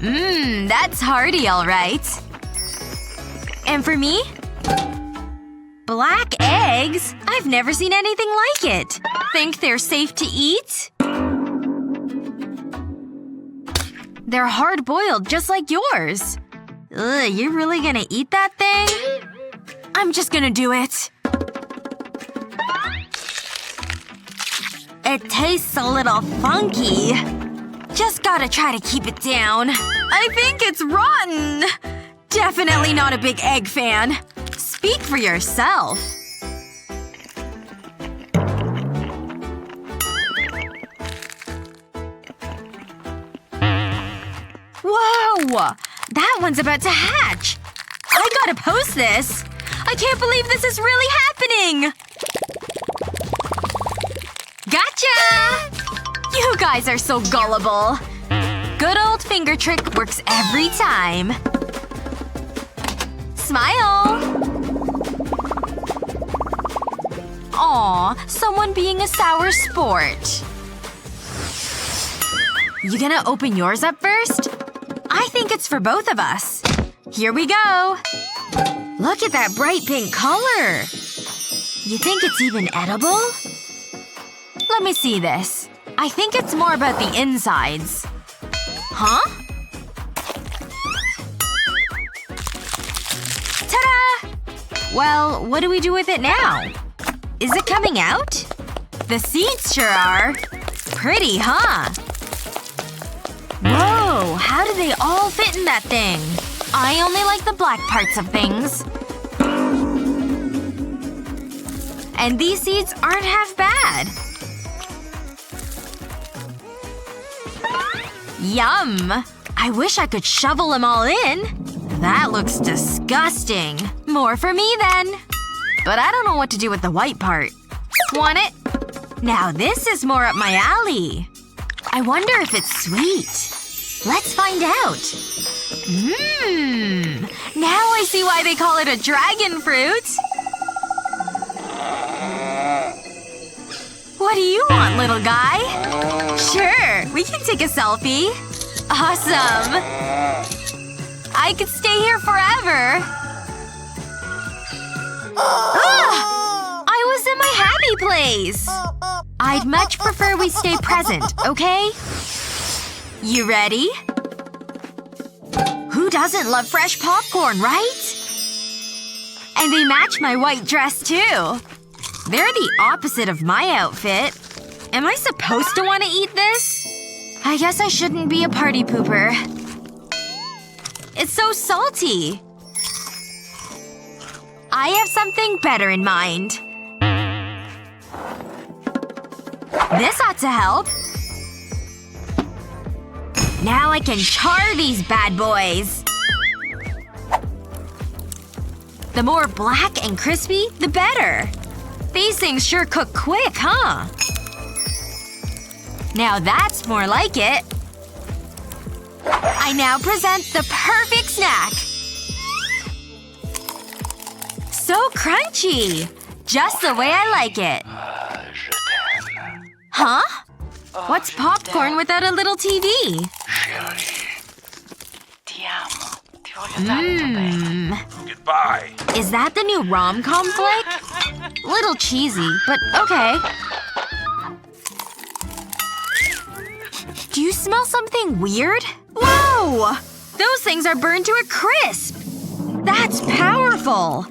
That's hearty, alright. And for me? Black eggs? I've never seen anything like it. Think they're safe to eat? They're hard-boiled, just like yours. Ugh, you're really gonna eat that thing? I'm just gonna do it. It tastes a little funky. Just gotta try to keep it down. I think it's rotten! Definitely not a big egg fan. Speak for yourself. Whoa! That one's about to hatch! I gotta post this! I can't believe this is really happening! Gotcha! You guys are so gullible. Good old finger trick works every time. Smile! Aw, someone being a sour sport. You gonna open yours up first? I think it's for both of us. Here we go. Look at that bright pink color. You think it's even edible? Let me see this. I think it's more about the insides. Huh? Ta-da! Well, what do we do with it now? Is it coming out? The seeds sure are. Pretty, huh? Whoa, how do they all fit in that thing? I only like the black parts of things. And these seeds aren't half bad. Yum! I wish I could shovel them all in. That looks disgusting. More for me, then. But I don't know what to do with the white part. Want it? Now this is more up my alley. I wonder if it's sweet. Let's find out. Now I see why they call it a dragon fruit. What do you want, little guy? Sure, we can take a selfie. Awesome. I could stay here forever. I was in my happy place. I'd much prefer we stay present, okay? You ready? Who doesn't love fresh popcorn, right? And they match my white dress, too. They're the opposite of my outfit. Am I supposed to want to eat this? I guess I shouldn't be a party pooper. It's so salty. I have something better in mind. This ought to help. Now I can char these bad boys. The more black and crispy, the better. These things sure cook quick, huh? Now that's more like it. I now present the perfect snack. So crunchy. Just the way I like it. Huh? What's popcorn without a little TV? Goodbye. Is that the new rom-com flick? Little cheesy, but okay. Do you smell something weird? Whoa! Those things are burned to a crisp! That's powerful!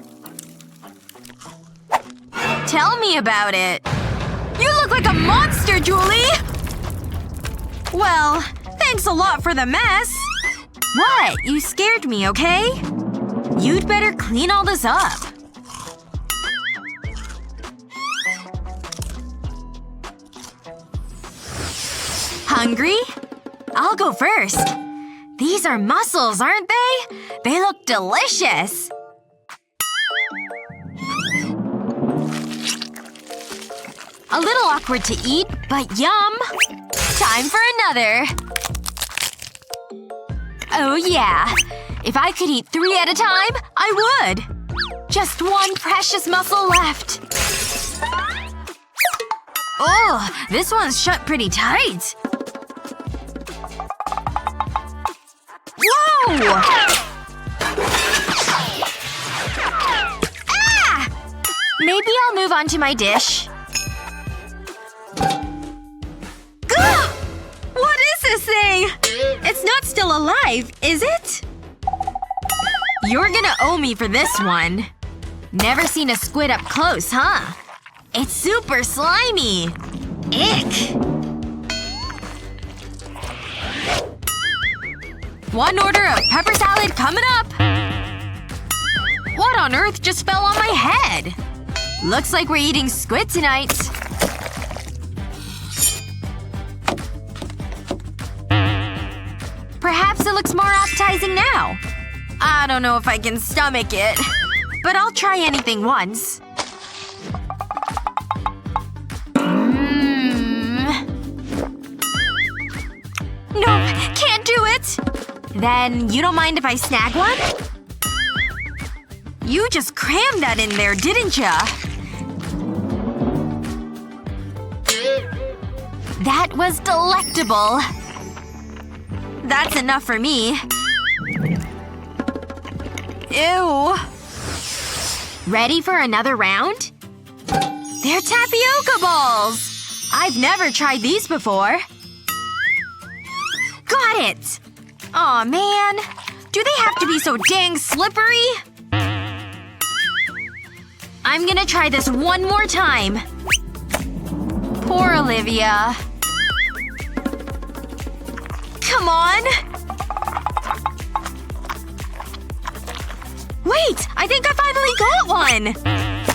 Tell me about it. You look like a monster, Julie! Well, thanks a lot for the mess. What? You scared me, okay? You'd better clean all this up. Hungry? I'll go first. These are mussels, aren't they? They look delicious. A little awkward to eat, but yum! Time for another. Oh yeah. If I could eat 3 at a time, I would. Just one precious mussel left. Oh, this one's shut pretty tight. Whoa! Ah! Maybe I'll move on to my dish. Gah! What is this thing? It's not still alive, is it? You're gonna owe me for this one. Never seen a squid up close, huh? It's super slimy. Ick. One order of pepper salad coming up. What on earth just fell on my head? Looks like we're eating squid tonight. Perhaps it looks more appetizing now. I don't know if I can stomach it. But I'll try anything once. Nope, can't do it! Then you don't mind if I snag one? You just crammed that in there, didn't ya? That was delectable. That's enough for me. Ew. Ready for another round? They're tapioca balls! I've never tried these before. Got it! Aw, man. Do they have to be so dang slippery? I'm gonna try this one more time. Poor Olivia. Come on! Wait! I think I finally got one!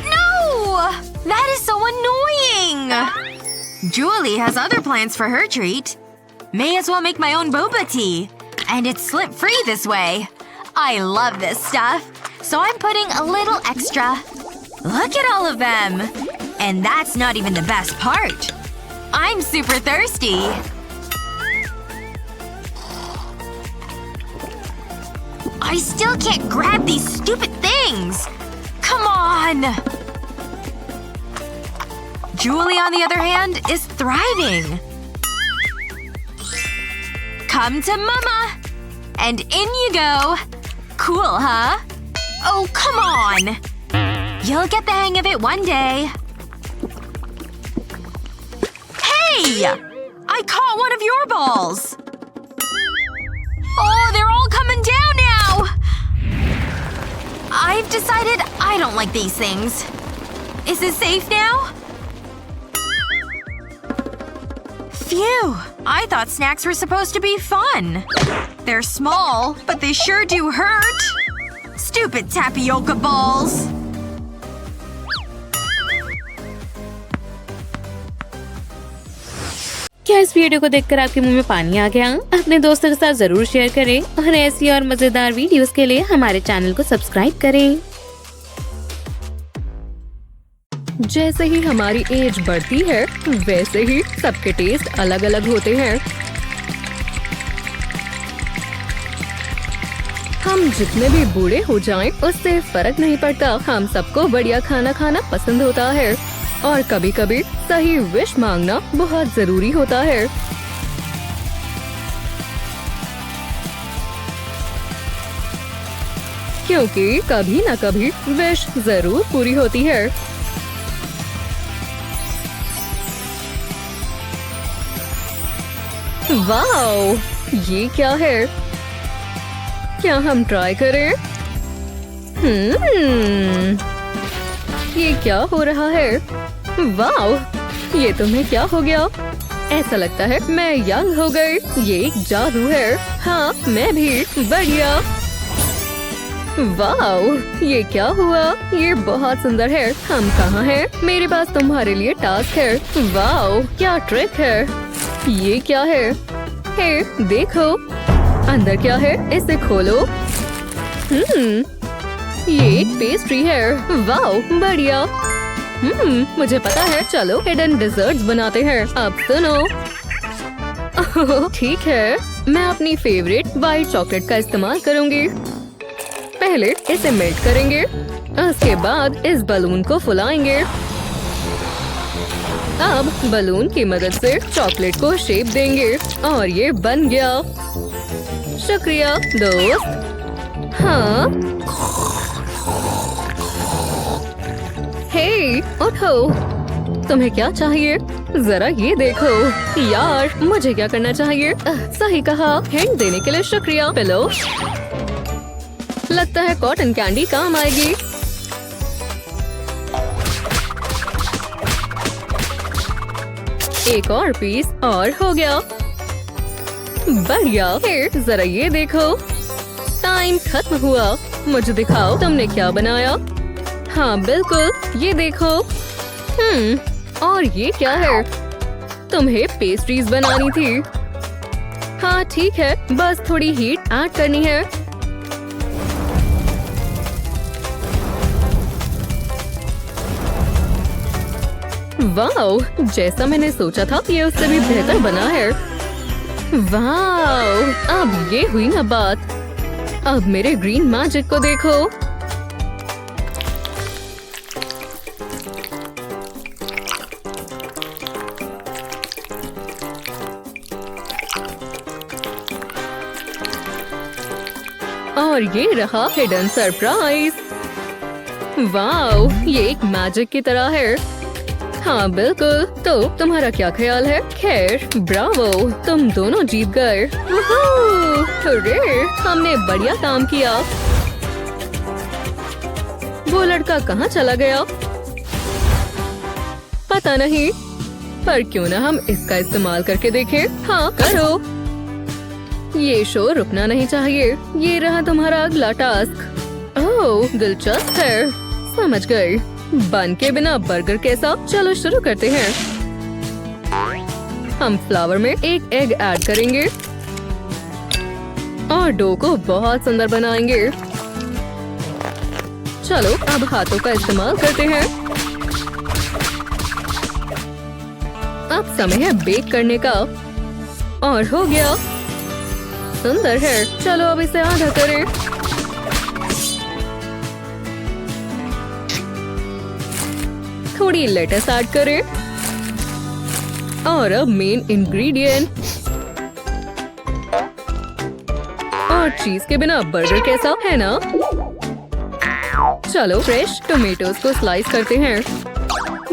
No! That is so annoying! Julie has other plans for her treat. May as well make my own boba tea. And it's slip-free this way. I love this stuff. So I'm putting a little extra. Look at all of them! And that's not even the best part. I'm super thirsty. I still can't grab these stupid things! Come on! Julie, on the other hand, is thriving. Come to mama! And in you go. Cool, huh? Oh, come on! You'll get the hang of it one day. Hey! I caught one of your balls! Oh, they're all coming down now! I've decided I don't like these things. Is it safe now? Phew. I thought snacks were supposed to be fun. They're small, but they sure do hurt. Stupid tapioca balls. क्या इस video को देखकर आपके मुंह में पानी आ गया? अपने दोस्तों के साथ जरूर शेयर करें और ऐसी और मजेदार वीडियोस के लिए हमारे चैनल को सब्सक्राइब करें। जैसे ही हमारी एज बढ़ती है वैसे ही सबके टेस्ट अलग अलग होते हैं। हम जितने भी बूढ़े हो जाएं उससे फर्क नहीं पड़ता। हम सबको बढ़िया खाना खाना पसंद होता है और कभी कभी सही विश मांगना बहुत जरूरी होता है। क्योंकि कभी न कभी विश जरूर पूरी होती है। वाओ! ये क्या है? क्या हम ट्राई करें? ये क्या हो रहा है? वाओ! ये तुम्हें क्या हो गया? ऐसा लगता है मैं यंग हो गई। ये एक जादू है। हाँ, मैं भी। बढ़िया। वाह, ये क्या हुआ? ये बहुत सुंदर है। हम कहाँ हैं? मेरे पास तुम्हारे लिए टास्क है। वाह, क्या ट्रिक है। ये क्या है? हे, देखो अंदर क्या है। इसे खोलो। ये एक पेस्ट्री है। वाह, बढ़िया। मुझे पता है। चलो हिडन डिजर्ट्स बनाते हैं। अब सुनो। ठीक है, मैं अपनी फेवरेट व्हाइट चॉकलेट का इस्तेमाल करूंगी। पहले इसे मेल्ट करेंगे, उसके बाद इस बलून को फुलाएंगे। अब बलून की मदद से चॉकलेट को शेप देंगे और ये बन गया। शुक्रिया दोस्त। हाँ, हे, उठो। तुम्हें क्या चाहिए? जरा ये देखो। यार, मुझे क्या करना चाहिए? सही कहा। हिंट देने के लिए शुक्रिया। पिलो। लगता है कॉटन कैंडी काम आएगी। एक और पीस और हो गया। बढ़िया। फिर जरा ये देखो। टाइम खत्म हुआ। मुझे दिखाओ तुमने क्या बनाया। हाँ बिल्कुल, ये देखो। और ये क्या है? तुम्हें पेस्ट्रीज बनानी थी। हाँ ठीक है, बस थोड़ी हीट ऐड करनी है। वाह, जैसा मैंने सोचा था ये उससे भी बेहतर बना है। वाह, अब ये हुई ना बात। अब मेरे ग्रीन मैजिक को देखो। और ये रहा हिडन सरप्राइज। वाह, ये एक मैजिक की तरह है। हाँ बिल्कुल। तो तुम्हारा क्या ख्याल है? खैर, ब्रावो, तुम दोनों जीत गए। अरे, हमने बढ़िया काम किया। वो लड़का कहाँ चला गया? पता नहीं, पर क्यों ना हम इसका इस्तेमाल करके देखें। हाँ करो। ये शो रुकना नहीं चाहिए। ये रहा तुम्हारा अगला टास्क। ओह, दिलचस्प है। समझ गई। बन के बिना बर्गर कैसा? चलो शुरू करते हैं। हम फ्लावर में एक एग ऐड करेंगे और डो को बहुत सुंदर बनाएंगे। चलो अब हाथों का इस्तेमाल करते हैं। अब समय है बेक करने का। और हो गया। सुंदर है। चलो अब इसे आधा करें। थोड़ी लेटस ऐड करें। और अब मेन इंग्रेडिएंट। और चीज के बिना बर्गर कैसा है ना? चलो फ्रेश टोमेटोज को स्लाइस करते हैं।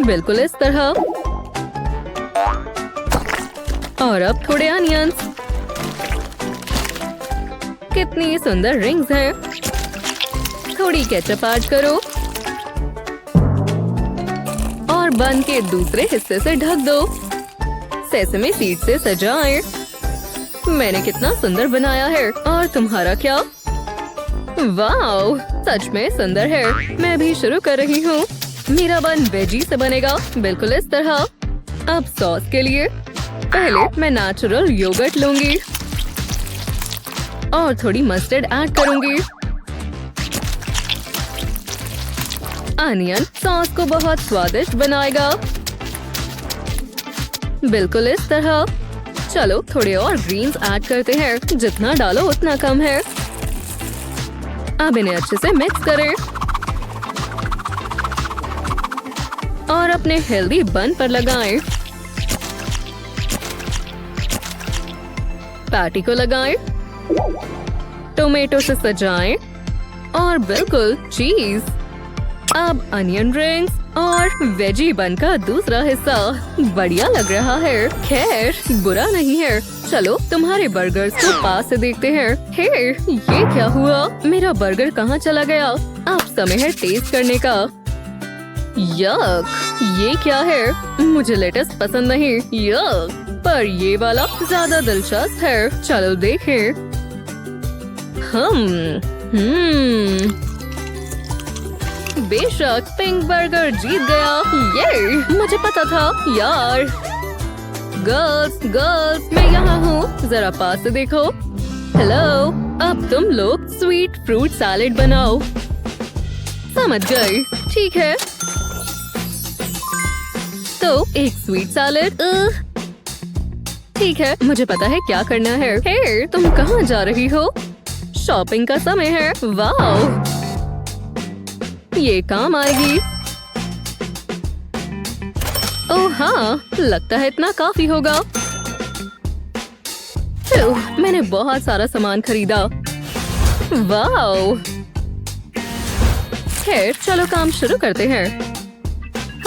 बिल्कुल इस तरह। और अब थोड़े अनियंस। कितनी सुंदर रिंग्स हैं। थोड़ी केचप ऐड करो और बन के दूसरे हिस्से से ढक दो। सेसमी सीड से सजाएं। मैंने कितना सुंदर बनाया है। और तुम्हारा क्या? वाओ, सच में सुंदर है। मैं भी शुरू कर रही हूँ। मेरा बन वेजी से बनेगा। बिल्कुल इस तरह। अब सॉस के लिए पहले मैं नेचुरल योगर्ट लूंगी और थोड़ी मस्टर्ड ऐड करूंगी। अनियन सॉस को बहुत स्वादिष्ट बनाएगा। बिल्कुल इस तरह। चलो थोड़े और ग्रीन्स ऐड करते हैं। जितना डालो उतना कम है। अब इन्हें अच्छे से मिक्स करें और अपने हेल्दी बन पर लगाएं। पैटी को लगाएं, टोमेटो से सजाएं और बिल्कुल चीज। अब अनियन रिंग्स और वेजी बन का दूसरा हिस्सा। बढ़िया लग रहा है। खैर, बुरा नहीं है। चलो तुम्हारे बर्गर्स को पास से देखते हैं। हे, ये क्या हुआ? मेरा बर्गर कहाँ चला गया? अब समय है टेस्ट करने का। यक, ये क्या है? मुझे लेटस पसंद नहीं। यक, पर ये वाला ज्यादा दिलचस्प है। चलो देखें। बेशक पिंक बर्गर जीत गया। ये मुझे पता था यार। गर्ल्स मैं यहाँ हूँ, जरा पास से देखो। हेलो, अब तुम लोग स्वीट फ्रूट सैलेड बनाओ। समझ गई, ठीक है। तो एक स्वीट सैलेड। ठीक है, मुझे पता है क्या करना है। हे, तुम कहाँ जा रही हो? शॉपिंग का समय है। वाओ, ये काम आएगी। ओह हाँ, लगता है इतना काफी होगा। मैंने बहुत सारा सामान खरीदा। वाओ, खैर चलो काम शुरू करते हैं।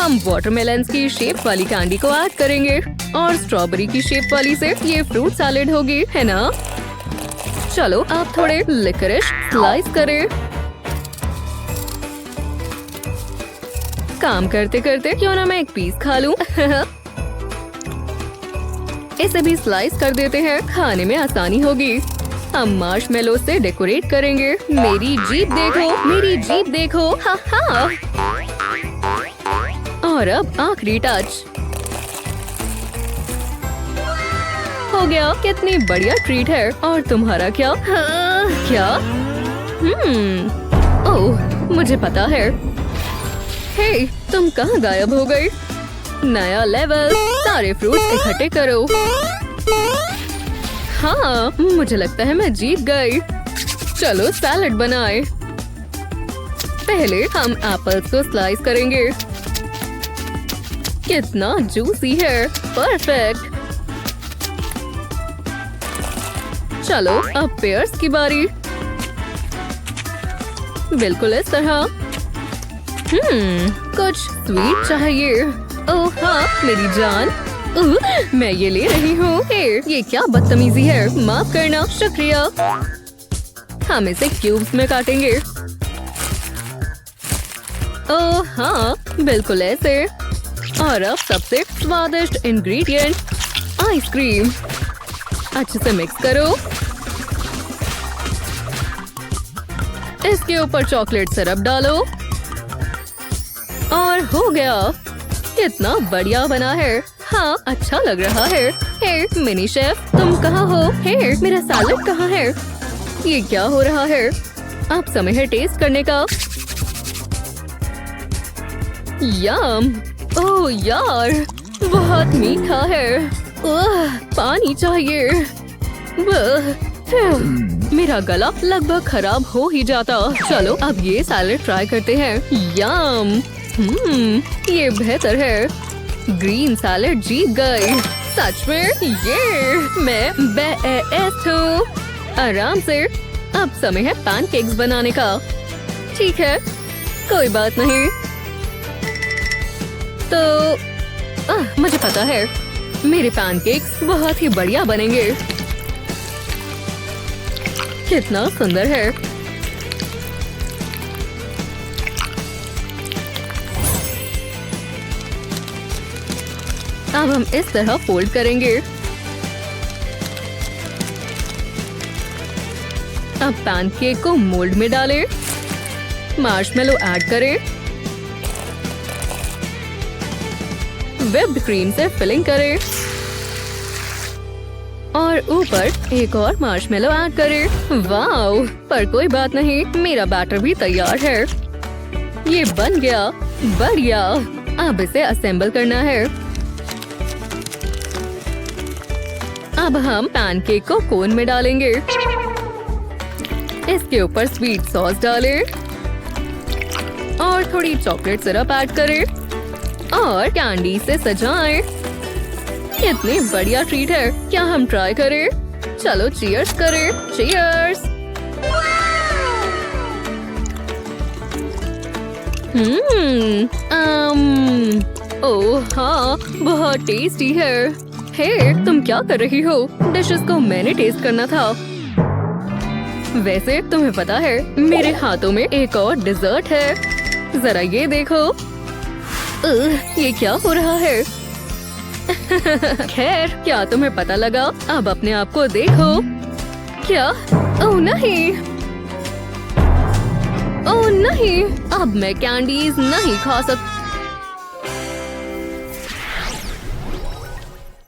हम वाटरमेलन की शेप वाली कैंडी को ऐड करेंगे और स्ट्रॉबेरी की शेप वाली से ये फ्रूट सैलेड होगी, है ना? चलो आप थोड़े लिकरिश स्लाइस करें। काम करते करते क्यों ना मैं एक पीस खा लूं। इसे भी स्लाइस कर देते हैं, खाने में आसानी होगी। हम मार्शमेलो से डेकोरेट करेंगे। मेरी जीप देखो, मेरी जीप देखो। हा हा। और अब आखिरी टच हो गया। कितनी बढ़िया ट्रीट है। और तुम्हारा क्या? क्या? ओह, मुझे पता है। हे, तुम कहाँ गायब हो गई? नया लेवल, सारे फ्रूट्स इकट्ठे करो। हाँ, मुझे लगता है मैं जीत गई। चलो सैलेड बनाए। पहले हम एप्पल्स को स्लाइस करेंगे। कितना जूसी है, परफेक्ट। चलो अब पेयर्स की बारी। बिल्कुल इस तरह। कुछ स्वीट चाहिए। ओह हाँ मेरी जान, मैं ये ले रही हूँ। ये क्या बदतमीजी है, माफ करना। शुक्रिया। हम इसे क्यूब्स में काटेंगे। ओह हाँ, बिल्कुल ऐसे। और अब सबसे स्वादिष्ट इंग्रेडिएंट, आइसक्रीम। अच्छे से मिक्स करो। इसके ऊपर चॉकलेट सिरप डालो और हो गया। कितना बढ़िया बना है। हाँ, अच्छा लग रहा है। हे मिनी शेफ, तुम कहाँ हो? हे, मेरा सैलेड कहाँ है? ये क्या हो रहा है? अब समय है टेस्ट करने का। यम, ओह यार, बहुत मीठा है। पानी चाहिए। मेरा गला लगभग खराब हो ही जाता। चलो अब ये सैलेड ट्राई करते हैं। यम, ये बेहतर है। ग्रीन सैलेड जीत गई। सच में? ये मैं बेस्ट हूँ। आराम से। अब समय है पैनकेक्स बनाने का। ठीक है, कोई बात नहीं। तो मुझे पता है, मेरे पैनकेक्स बहुत ही बढ़िया बनेंगे। कितना सुंदर है। अब हम इस तरह फोल्ड करेंगे। अब पैनकेक को मोल्ड में डालें, मार्शमेलो ऐड करें, व्हिप्ड क्रीम से फिलिंग करें और ऊपर एक और मार्शमेलो ऐड करें। वाओ, पर कोई बात नहीं, मेरा बैटर भी तैयार है। ये बन गया। बढ़िया। अब इसे असेंबल करना है। अब हम पैनकेक को कोन में डालेंगे। इसके ऊपर स्वीट सॉस डालें और थोड़ी चॉकलेट सिरप ऐड करें और कैंडी से सजाएं। कितनी बढ़िया ट्रीट है। क्या हम ट्राई करें? चलो चीयर्स करें। चीयर्स। ओह हाँ, बहुत टेस्टी है। हे, तुम क्या कर रही हो? डिशेस को मैंने टेस्ट करना था। वैसे तुम्हें पता है, मेरे हाथों में एक और डिजर्ट है। जरा ये देखो। ये क्या हो रहा है? खैर, क्या तुम्हें पता लगा? अब अपने आप को देखो। क्या? ओह नहीं, ओह नहीं, अब मैं कैंडीज नहीं खा सकती।